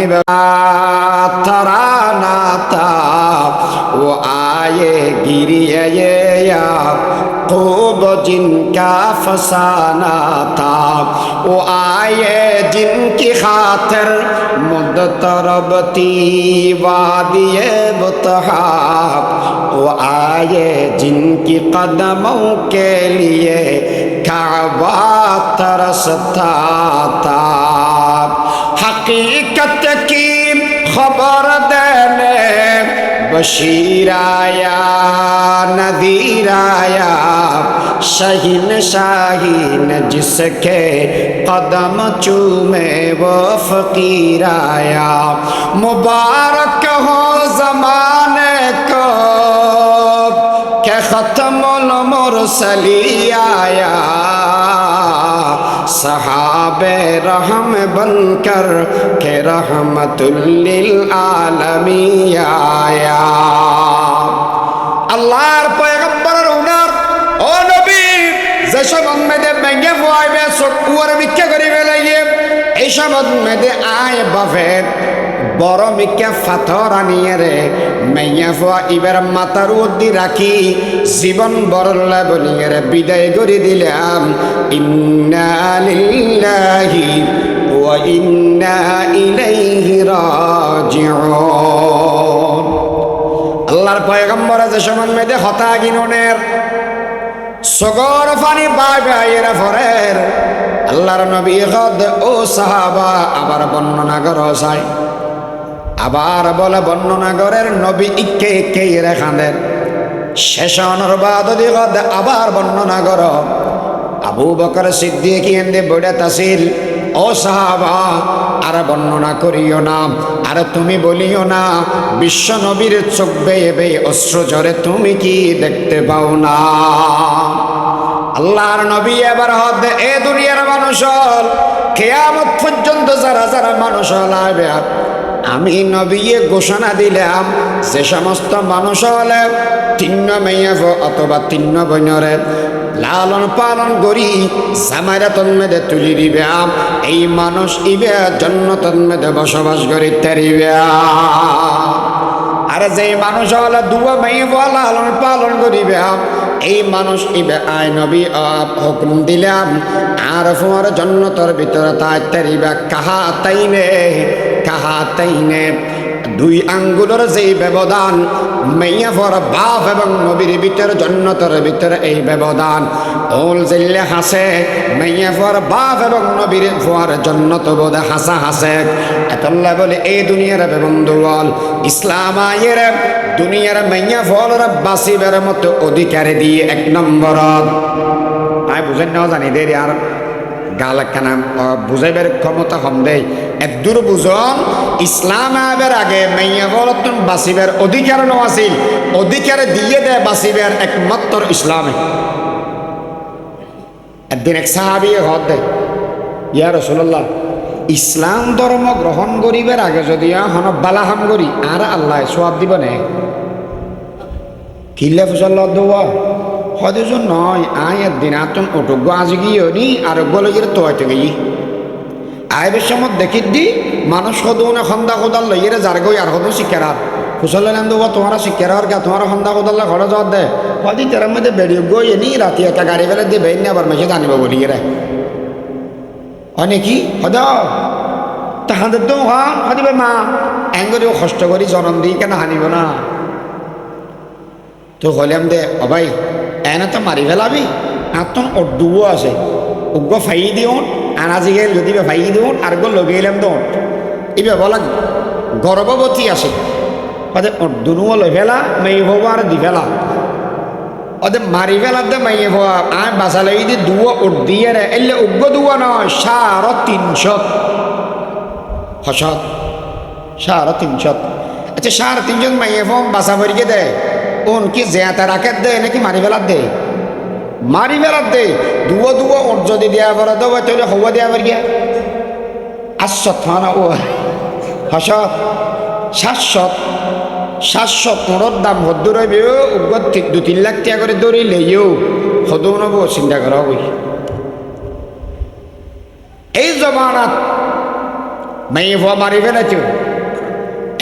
[SPEAKER 1] তারা নাতা ও আয়ে গিরিয়ে खूब जिनका फसाना था वो आए जिनकी खातिर मुदतरबती वादिये बुतहा वो आए जिनकी कदमों के लिए काबा तरसता था हकीकत की खबर देने बशीर आया नदीर आया शहीन शाहीन जिसके कदम चूमे वो फकीर आया मुबारक हो ज़माने को के ख़त्मुल मुरसली आया सहाबे रहम बनकर के रहमतुल्लिल आलमीन आया अल्लाहर पैगंबर उनार ओ नबी যে সবন মেদে বেঙ্গে ফুয়াইবে চকুয়ার ভিক্ষা করিবে লাগে এই সবন মেদে আয় বাফের বড় মিকে ফাথর আনিয়ে রে মেয়া ফুয়া ইবার মাথার উদ্দি রাখি জীবন বরল্লা বলিয়ে রে বিদায় করে দিলাম ইন্না লিল্লাহি ওয়া ইন্না ইলাইহি রাজিউন। আল্লাহর পয়গম্বর যে সমান মেদে হতা গিননের সগর পানি বাই বাইরা ফরের আল্লাহর নবী গদ ও সাহাবা আবার বর্ণনা করো চাই আবার বলে বর্ণনা করের নবী ইকে ইকে রেখানের শেষ অনর্বাদ দিগদ আবার বর্ণনা কর আবু বকর সিদ্দিক এন্দে বড়ে তাসিল ও সাহাবা আর বর্ণনা করিও না, আর তুমি বলিও না বিশ্ব নবীর চোখ বেয়ে বেয়ে অশ্র ঝরে তুমি কি দেখতে পাও না? আল্লাহর নবী এবার হদ এ দুনিয়ার মানুষ হল কিয়ামত পর্যন্ত যারা যারা মানুষ হলাবে, আমি নবী ঘোষণা দিলাম যে সমস্ত মানুষ হলে তিন্ন মেয়ে অথবা তিন্ন বইনরে লালন পালন করি জামাইরা তন্মেদে তুলি দিবে, এই মানুষ ইবে জান্নাতের মধ্যে বসবাস করি তারিবে। আর যে মানুষ হলে দুয়া মেয়ে লালন পালন করিবে, এই মানুষ ইবে আই নবী হুকুম দিলাম আর তোমার জান্নাতের ভিতরে তারিবে। কাহাতাইনে দুই আঙ্গুলের যেই ব্যবধান মাইয়া ফর বাপ এবং নবীর ভিতরে জান্নাতের ভিতরে এই ব্যবধান ওল জিল্লে হাসে মাইয়া ফর বাপ এবং নবীর ফর জান্নাত বোধে হাসা হাসে। এতল্লা বলে এই দুনিয়ার বন্ধু বল ইসলাম আয়ের দুনিয়ার মাইয়া ফলর বাসিবের মতো অধিকারে দিয়ে এক নম্বর আয় বুঝেন না জানি দেরি আর গাল একখানা বুঝাইবার ক্ষমতা কম দেয় এদূর বুঝন। ইসলাম আবের আগে মাইয়া ফলতন বাসিবের অধিকার ন আছিল, অধিকার দিয়ে দেয় বাসিবের একমাত্র ইসলামে। একদিন এক সাহাবী হদ দেয় ইয়া রাসূলুল্লাহ ইসলাম ধর্ম গ্রহণ করিবার আগে যদি হন বালাহাম করি আর আল্লাহ সওয়াব দিব না? কিল্লা ফুসাল্লাহ দোয়া হদেজ নয় আয় একদিন আতন ওটুকু আজ গিয়ে নি আর বলে গিয়ে তো হয়তো গিয়ে আয়ের সময় দেখি দি মানুষ হদু না খন্দা খোদাল লইয়ে যার গই আর হদু শিক্ষার ফুসল্লা নাম দেবো তোমার শিক্ষার আর গা তোমার খন্দা খোদাল্লা ঘরে যাওয়ার দেয় হদি তার মধ্যে বেরিয়ে গই নি রাতে একটা গাড়ি ফেলে দিয়ে বেরিয়ে আবার মেসে জানিব বলি রে অনেকই হদ তাহাদের তো হদিবে মা এঙ্গরিও কষ্ট করি জনম দিই কেন হানিব না? তো হলাম দে ও ভাই এনে তো মারি ফেলাবি আর তোর অড্ডুও আছে উগ্র ফাই দিউন আনাজি গেল যদি ফাই দিউন আর গো লগে এলাম তো এবার বলা গর্ভবতী আছে ওদের অড্ডুনুও লই ফেলা মেয়ে হবো আর দি ফেলা ওদের মারি ফেলার দে মেয়ে হওয়া আর বাসা লাগি দি দুয়ো উঠ দিয়ে রে এলে উগ্র দুয়া নয় 350 হসত 350। আচ্ছা 350 মেয়ে ফোন বাসা ভরিকে দেয় কোন কি জেয়াতে রাখে দেয় নাকি মারি ফেলার দেয়? মারি ফেলার দেয়। দুয়ো ওর যদি দেওয়া পরে দেবো তাহলে হওয়া দেওয়া পারি গিয়া 800 না ও হসত 700 ওর দাম হদ্দু রইবে উগ্র 2-3 লাখ টাকা করে দৌড়িলেও হদৌ নব চিন্তা করা বই। এই জমানাত মেয়ে ভুয়া মারি ফেলেছে।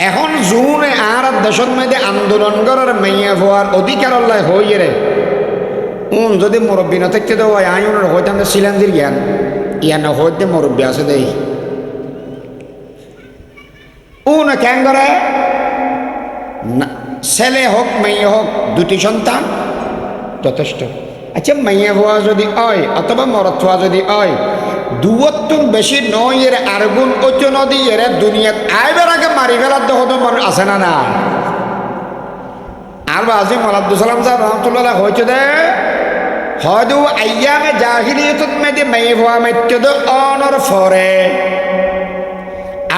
[SPEAKER 1] এখন জুনে আর দেশের মধ্যে আন্দোলন করার মেয়ে হওয়ার অধিকার হইয়ে রে যদি মুরব্বী না থাকতে দেওয়া আইনের হয়তো আমরা সিলেন্দির জ্ঞান ইয়ান হইতে মুরব্বী আছে দেই না কেন করে না ছেলে হোক মেয়ে হোক দুটি সন্তান যথেষ্ট। আচ্ছা মেয়ে হওয়া যদি হয় অথবা মরত হওয়া যদি হয় দুবত্তর বেশি নয় এর আরগুন ওচ নদী এর দুনিয়াত আইবার আগে মারি ফেলার দহত মানুষ আছে না না? আর আজি আব্দুল সালাম সাহেব রহমতুল্লাহ হয়েছে দে হয়তো আইয়ামে জাহিলিয়তত মেদে মেয়ে হওয়া মেত্য অনর ফরে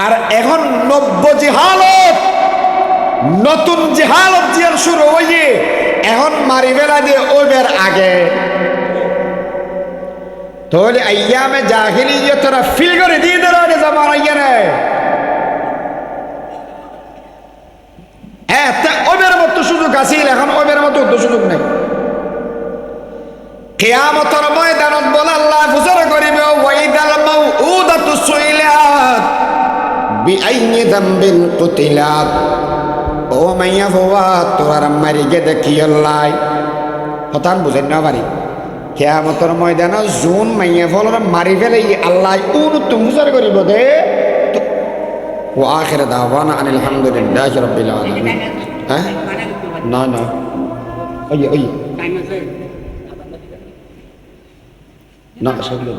[SPEAKER 1] আর এখন নব্য জিহালত নতুন জিহালত জিয়ার শুরু হয়ে এখন মারি ফেলা দিয়ে ওইবার আগে তাহলে আইয়ামে জাহিলিয়তরা ফিল করে দিয়ে দেওয়া জামান আইয়ানে হ্যাঁ ওইবার মতো সুযোগ আছিল এখন ওইবার মতো সুযোগ নেই। কিয়ামতের ময়দানত বলে আল্লাহ ফুসরা করিবে ওয়াইদাল মাউউদাতু সুইলাত বিআইনি যামবিন কুতিলাত ও মাইয়া হওয়া তোর মারি গে দেখি আল্লাহ হতান বুঝেন না পারি কিয়ামতের ময়দানে জুন মাইয়া ফলর মারি ফেলে আল্লাহ তুমি ফুসরা করিব দে ও আখির দাওয়ানা আনিল হামদুলিল্লাহি রাব্বিল আলামিন। হ্যাঁ না না ওই ওই না আসলে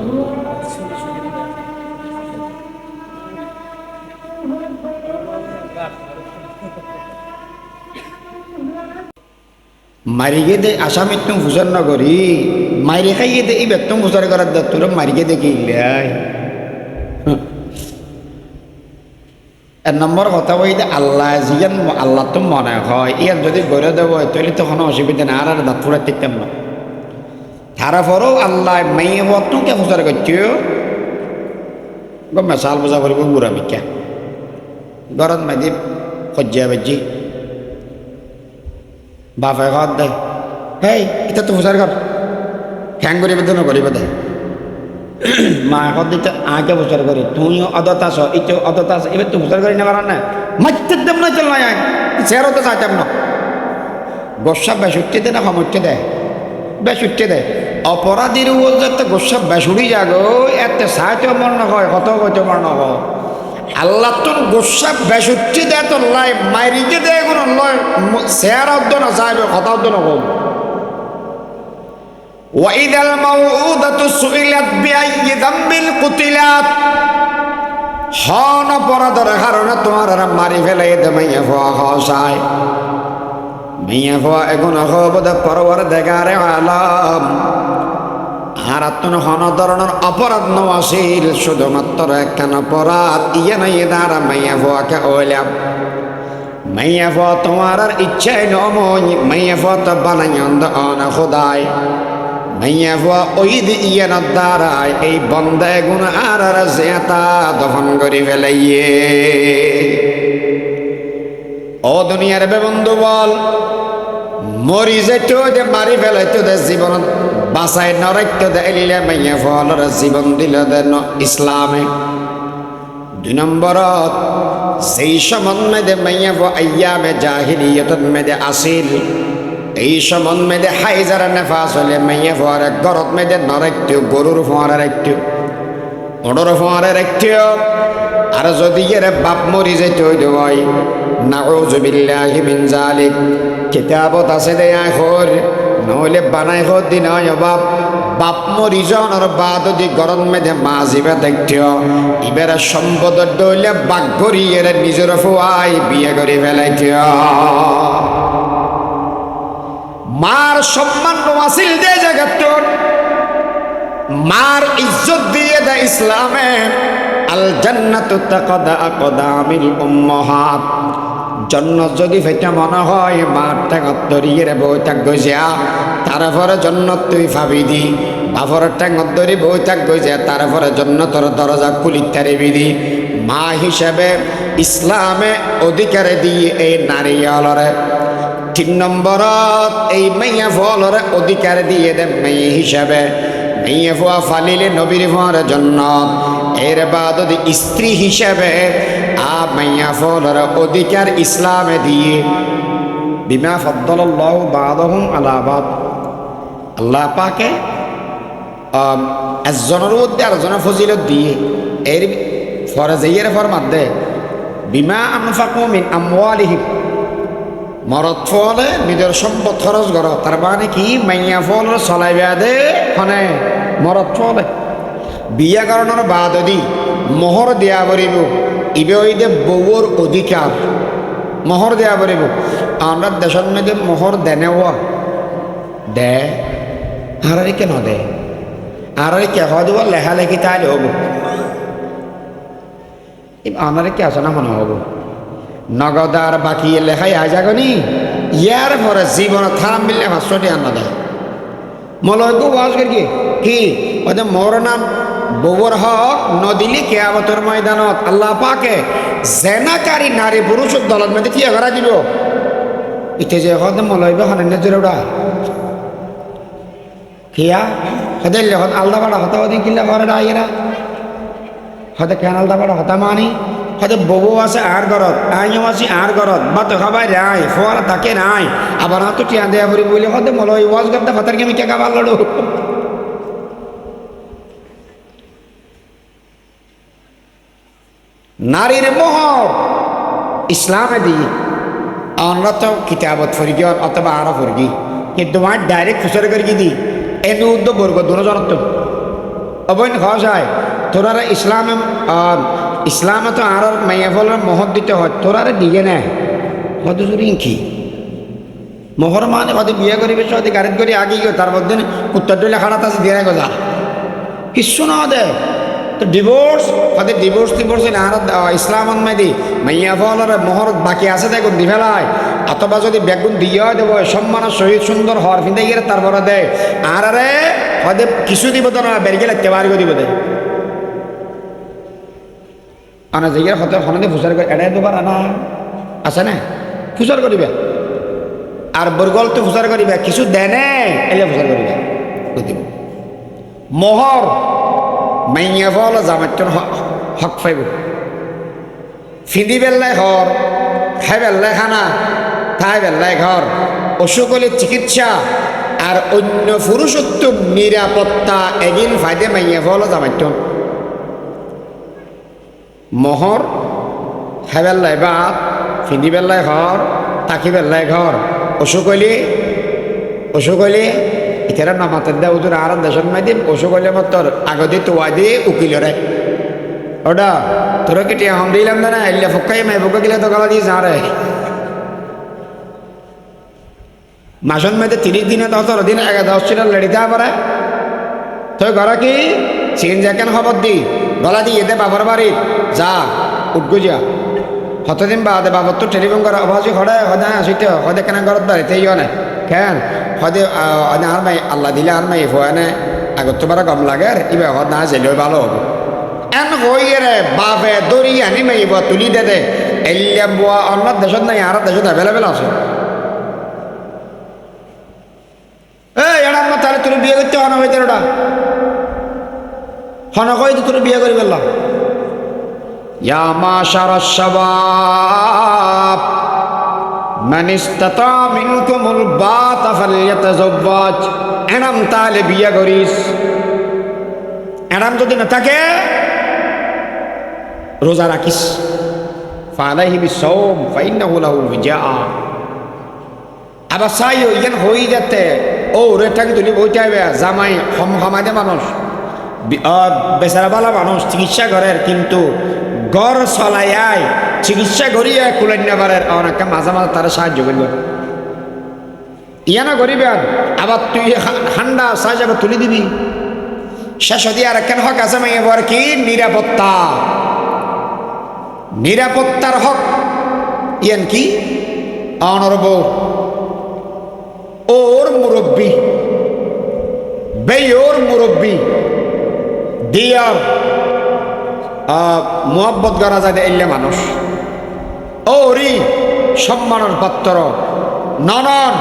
[SPEAKER 1] মারিগে দে আসামি তুমি ফুসার না করি মারি খাইয়ে দে এই বেতন ফুসার করার তোর মারিগে দেখি এক নম্বর কথা বই আল্লাহ জিয়ান আল্লাহ তো মনে হয় ইয়ার যদি গড়ে দেবো তাহলে তো কোনো অসুবিধা না আর দাঁত ফুড়ে টিকতাম না তারপরেও আল্লাহ মেয়ে বতুকে প্রচার করছিও মেশাল বোঝা করব বুড়া বিজ্ঞা গরম মেদি সজ্জা বাজি বাপে ঘর দেয় হেই এটা তো প্রচার কর ঠ্যাং করিবে তো নকরিবে দেয় মা এখন দিতে আগে প্রচার করি তুই অদত আস ইটো অদত আস এবার তো প্রচার করি না পারান না মারতে দেব না চল না সেরও তো চাইতাম না গোসা বেসুট্টি দেয় না সমুট্টি দেয় বেসুট্টি দেয় অপরাধীর যাতে গোসা বেসুড়ি যাগো এত সাহায্য মরণ হয় কত কত মরণ হয় আল্লাহ তো গোসা বেসুট্টি দেয় তো লাই মাইরিকে দেয় কোনো লয় চেয়ার অদ্দ না চাইবে কথা অদ্দ না হোক وَإِذَا الْمَوْءُودَةُ سُئِلَتْ بِأَيِّ ذَنبٍ قُتِلَتْ হন অপরাধের কারণে তোমার মারি ফেলে মাইয়া ফোয়া খাওয়ায় মাইয়া ফোয়া এখন হবদে পরবর দেখারে আলাম আর আত্মন হন ধরনের অপরাধ নওয়াসিল শুধুমাত্র একখান অপরাধ ইয়ে নাই দ্বারা মাইয়া ফোয়াকে ওইলাম মাইয়া ফোয়া তোমার আর ইচ্ছাই নমই মাইয়া ফোয়া তো বানাই অন খোদায় মাইয়া ফোয়া ওই দিয়ে না দ্বারায় এই বন্দে গুণ আর জেতা দফন করি ফেলাইয়ে ও দুনিয়ার বন্ধু বল মরি যেত যে মারি ফেলাইতো দে জীবন বাঁচাই নরাইতো দে এলিলে মাইয়া ফোয়ার জীবন দিল দে ইসলামে দুই নম্বরত সেই সমন্বয়ে মাইয়া ফোয়া আইয়ামে জাহিলিয়তত মেদে আসিল এই সমন্বয়ে হাইজার নেফাস হলে মাইয়া ফোয়ারে গরত মেদে নরাইতো গরুর ফোয়ারে রাখতো ওডর ফোয়ারে রাখতো আর যদি এর বাপ মরি যেত হয় নাউযু বিল্লাহি মিন যালিক কিতাবত আছে দে আখর নহলে বানাই হো দিন হয় বাপ বাপ মরি জনের বাদ দি গরম মেধে মাঝিবে দেখতো ইবের সম্পদ ডইলে বাঘ করি এর নিজের ফুয়াই বিয়ে করে ফেলাইতো মার সম্মান ওয়াসিল দে জগৎ মার ইজ্জত দিয়ে দে ইসলামে আল জান্নাতু তাকাদা আকদামিল উম্মাহাত জন্নত যদি ফেটা মনে হয় মার টাঙত ধরিয়ে বই থাক গইয়া তারপরে জন্নত তুই ভাবি দি বাপর টাঙত ধরি বই থাক গইয়া তারপরে জন্নতর দরজা কুলিতারে বিধি মা হিসাবে ইসলামে অধিকারে দিয়ে এই নারী অলরে তিন নম্বরত এই মাইয়া ফলরে অধিকার দিয়ে দে মেয়ে হিসাবে মেয়ে ফুয়া ফালিলে নবীর ফুয়ার জন্নত এর বাদ স্ত্রী হিসাবে মাইয়া ফলর অধিকার ইসলামে দিয়ে বিমা ফদ্দলাল্লাহু বা'দাহুম আলা বা'দ আল্লাহ পাকে একজনের মধ্যে আরেকজনের ফজিলত দিয়ে এর ফরজের ফরমাত দে বিমা আনফাকু মিন আমওয়ালিহিম মরদ ফলে নিজের সম্পদ খরচ কর তার মানে কি মাইয়া ফল চলাইবা দে মানে মরদ ফলে বিয়া করানোর বাদ দি মোহর দেয়া পড়িব ইবে ওই দে বউর অধিকার মোহর দেয়া পড়িব আমরা দেশের মধ্যে মোহর দেনেও দে আর কেন দে আর কে হব লেখালেখি তাইলে হব আমারে কে আছে না মনে হব নগদার বাকি লেখাই আজাগনি ইয়ার পরে জীবন থাম মিললে ভাষ্যটি আনা দেয় মলয়কে ওয়াজ করি কি ওদের মোর নাম বউর হক নদিলি কেয়ামতের ময়দানত আল্লাহ পাকে জেনাকারী নারী পুরুষ দলত মধ্যে কি করা দিব ইতে যে হতে মলয়বে হনে জোরে উড়া কিয়া হতে লেখন আলদা পাড়া হতা ওদিন কিল্লা করে আইয়েরা হতে কেন আলদা পাড়া হতা মানি হয়তো বউ আছে আর ঘরত আইও আছি আর ঘরত বা তো খাবাই রাই ফোয়ারা থাকে নাই আবার হাত টিয়া দেয়া পড়ি বলে হতে মলয় ওয়াজ করতে ফাতারকে আমি টেকা ভাল লড়ো নারীর মোহর ইসলামে দিই আমরা তো কিতাবত ফরিগি অথবা আরো ফরিগি কিন্তু আমার ডাইরেক্ট খুচর করে দিই এনে উদ্যোগ বর্গ দুজন তো অবৈন খাওয়া যায় তোরা ইসলামে ইসলামে তো আর মাইয়া ফলের মোহর দিতে হয় তোরা দিয়ে নেয় হয়তো কি মোহর মানে হয়তো বিয়ে করিবে হয়তো গাড়িত করে আগে গিয়ে তার মধ্যে উত্তর দিলে খারাপ আছে দিয়ে গজা কিচ্ছু না দে তো ডিভোর্স হতে ডিভোর্স আর ইসলামত মাইদি মাইয়া ফলর মোহর বাকি আছে দেখুন দি ফেলায় অথবা যদি বেগুন দিয়ে দেবো সম্মানের সহিত সুন্দর হর ফিন্দে গেলে তারপরে দেয় আর আরে হতে কিছু দিব তো না বেরিয়ে লাগতে পারবে দিব দেয় আনা জায়গার হতে হনে ফুসার করে এড়াই দেবার আনা আছে না ফুসার করিবে আর বরগল তো ফুসার করিবে কিছু দেনে এলে ফুসার করিবে দিব মোহর মাইয়া ফল জামাইটন হক পাইব ফিদি বেল্লাই ঘর খাই বেল্লাই খানা খাই বেল্লাই ঘর অসুখ হলে চিকিৎসা আর অন্য পুরুষত্ব নিরাপত্তা এগিন ফাইদে মাইয়া ফল জামাইটন মোহর খাই বেল্লাই বাপ ফিদি বেল্লাই ঘর তাকি বেল্লাই ঘর অসুখ হইলে এখানে নামাতের দেয় ওদের আর দেশের মাধ্যমে অসুখ হইলে তোর আগতে তোয়া দিয়ে উকিলরে ওটা তোরা কেটে হম দিলাম না এলে ফকাই মাই ফকা গেলে তো গালা দিয়ে যারে মাসন মেয়েদের 30 দিনে 10 দিন আগে 10 ছিল লেডিতে পারে তো ঘরে কি চিকেন জ্যাকেন খবর দি গলা দিয়ে দে বাবার বাড়ি যা উঠগো যা হতদিন বাদে বাবার তো টেলিফোন করা অভাজি হরে হদা আসিতে হদে কেন ঘরত বাড়িতে ইয় না কেন হদে আর মাই আল্লাহ দিলে আর মাই ফোয়ানে আগত তোমার গম লাগে আর ইবে হদ না যেলেও ভালো হবে এন হইয়ে রে বাপে দড়ি আনি মাইব তুলি দে দে এলিয়া বুয়া অন্য দেশত নাই আর দেশত অ্যাভেলেবেল আছে এটা আমার তাহলে তুমি বিয়ে করতে হন হইতে ওটা হন কইতে তুমি বিয়ে করি বললাম ইয়া মাশারাশ শাবাব মান ইসতাতা মিনকুমুল বাতা ফালইয়াতাযাওয়াজ এনাম তাহলে বিয়ে করিস এনাম যদি না থাকে রোজা রাখিস ফালাইহি বিসাওম ফাইন্নাহু লাহু বিজাআ আবার সাইও ইয়ান হই যাতে ও রেটাকে তুলি বইতে হবে জামাই হমাদে মানুষ বেচারা বালা মানুষ চিকিৎসা ঘরের কিন্তু গড় চলাইয়াই চিকিৎসা করিয়া কুলান্যাবারের অনেকটা মাঝে মাঝে তারা সাহায্য করবে ইয়ানা করিবে আবার তুই ঠান্ডা সাহায্য আবার তুলি দিবি শেষ হদি আর কেন হক আছে মাইয়া বর কি নিরাপত্তার হক ইয়ান কি অনরব ওর মুরব্বী বেয়োর মুরব্বী দিয়ার মোহাব্বত করা যায় এলে মানুষ ওরি সম্মানের পাত্র ননন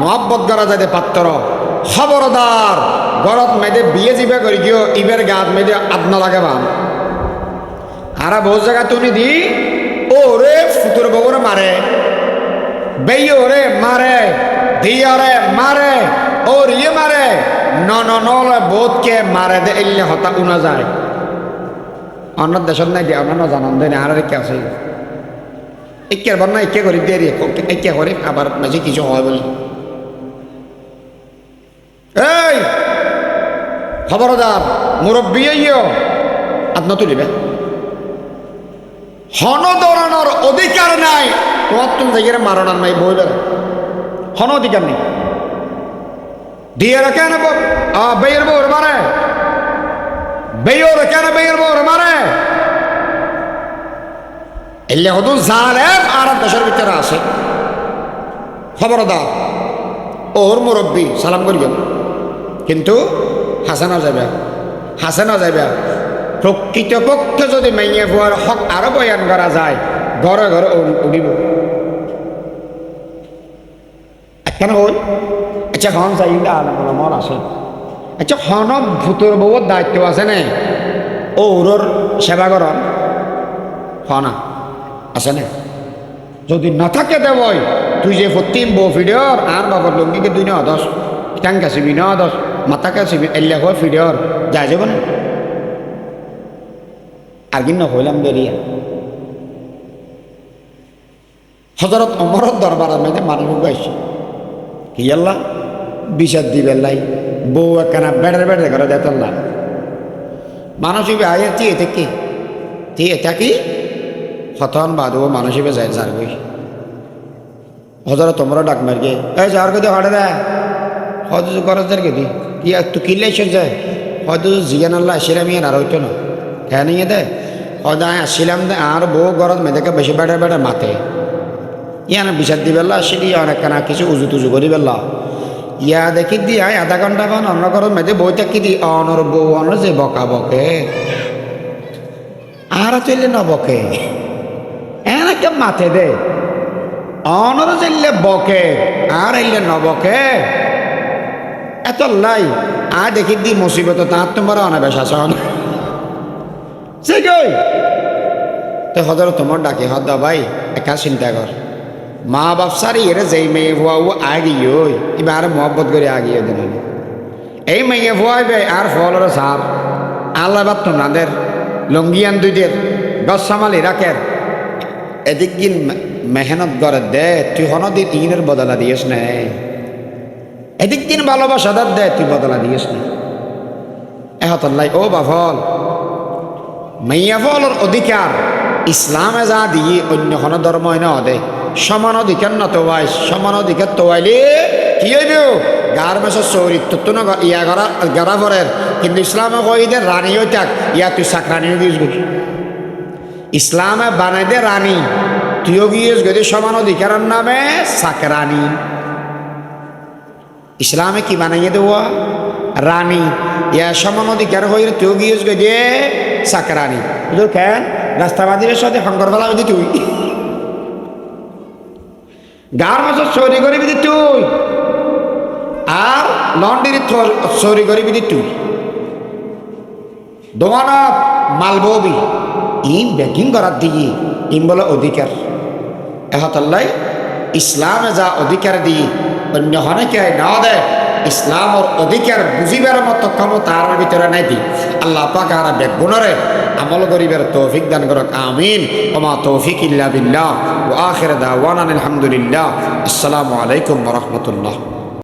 [SPEAKER 1] মোহাব্বত করা যায় পাত্র খবরদার গরত মেয়েদে বিয়ে জিবে করি গিয়ে ইবের গাত মেয়েদে আদনা লাগে বাম আরা বহু জায়গা তুমি দি ওরে ফুতুর বগুরে মারে বেয়োরে মারে দিয়ারে মারে ওর ইয়ে মারে নল বোধকে মারে দে এলে হতা উনা যায় অন্য দেশত নাই দিয়ে অন্য জানান দেয় না আর কে আছে একের বন্যা একে করি দিয়ে একে করে আবার মাঝে কিছু হয় বলে এই খবরদার মুরব্বী আত্ম তুলিবে হন ধরনের অধিকার নাই তোমার তুমি জায়গায় মারণার নাই বই বেড়া হন অধিকার নেই দিয়ে কেন বেয়ের বউর মারে বেয়োর কেন বেয়ের বউর মারে এলে হতো জালেম আর দেশের ভিতরে আছে খবরদার ওর মুরব্বী সালাম করিও কিন্তু হাসানো যাবে প্রকৃতপক্ষে যদি মাইয়ে বুয়ার হক আরো বয়ান করা যায় ঘরে ঘরে উঠিব কেন হল আচ্ছা হন চাইলে আলমল আছে আচ্ছা হন ভূতর বউর দায়িত্ব আছে নে ওর সেবা করন হনা আছে না যদি না থাকে দেবই তুই যে প্রতিম বউ ফিডিওর আর বাবার লঙ্গিকে দুই না দশ টাং কাশিবি না দশ মাথা কাশিবি এল্লা হয়ে ফিডিওর যাই যাব না আর কিন্তু হইলাম বেরিয়া হজরত অমরত দরবার মেয়েদের মানুষ গাইছে কি আল্লাহ বিষাদ দিবে লাই বউ একখানা বেড়ে করে দেয় আল্লাহ মানুষ আয় তুই এতে কি তুই এটা কি হতন বাদু মানুষ যায় যার বই হজরত তোমরা ডাক মারগে এই যার কে হটে দেয় হয়তো খরচ কে দি কি তুই কিনলে এসে যায় হয়তো জিয়ান আল্লাহ সেরা মিয়ান আর হইতো না কেন দে সদায় আসছিলাম দে আর বউ ঘরত মেয়েদেরকে বেশি বেড়ে বেড়ে মাতে ইয়ান বিচার দি বেলা আসলি অনেক কানা কিছু উজু টুজু করি বেলা ইয়া দেখি দি আধা ঘন্টা খান অন্য ঘরত মেয়েদে বই থাকি দি অনর বউ অনর যে বকা বকে আর চললে নবকে এনেকে মাথে দে অনর চললে বকে আর এলে নবকে এত লাই আর দেখি দি মুসিবত তাঁর তোমার অনাবেশ আসন সে কই তো হজর তোমার ডাকে হদ ভাই একা চিন্তা কর মা বাপ সারি এর যেই মেয়ে ভুয়া ও আগিয়ে এবার মহব্বত করে আগিয়ে দেন এই মেয়ে ভুয়াইবে আর ফলর সার আল্লাহ বাত তোমাদের লঙ্গিয়ান দুইদের গছ সামালি রাখের এদিক দিন মেহনত করে দে তুই হনদিন ইনের বদলা দিয়েস না এদিক দিন ভালোবাসা দে তুই বদলা দিয়েস না এহতল্লাই ও বাফল মাইয়া ফলর অধিকার ইসলামে যা দিয়ে অন্য কোন ধর্ম না দে সমান অধিকার না তোয়াই সমান অধিকার তোয়াইলে কি হইব গার মেসর চৌরিত্ব তো না ইয়া গড়া ফরের কিন্তু ইসলামে কই দে রানী হই থাক ইয়া তুই চাকরানি গিয়েছ গি ইসলামে বানাই দে রানী তুইও গিয়েছ গদি সমান অধিকারের নামে চাকরানি ইসলামে কি বানাইয়ে দেওয়া রানী ইয়া সমান অধিকার হইলে তুইও গিয়েছ গদি চাকরানি বুঝল কেন রাস্তাবাদীর সাথে শঙ্কর ফেলা দি তুই গার মাসের চৌরি করিবি দি তুই আর লন্ড্রির চৌরি করিবি দি তুই দোকানত মাল ববি ইম ব্যাকিং করার দিকে ইম বলে অধিকার এহতাল্লাই ইসলামে যা অধিকার দিয়ে অন্য অনেকে না দেয় ইসলামর অধিকার বুঝিবার মতো ক্ষমতা আর ভিতরে নাই দি আল্লাহ পাক আর বেগুণরে আমল করিবার তৌফিক দান করক আমিন ওমা তৌফিক ইল্লা বিল্লাহ ওয়া আখির দাওয়ানা আলহামদুলিল্লাহ আসসালামু আলাইকুম ওয়া রাহমাতুল্লাহ।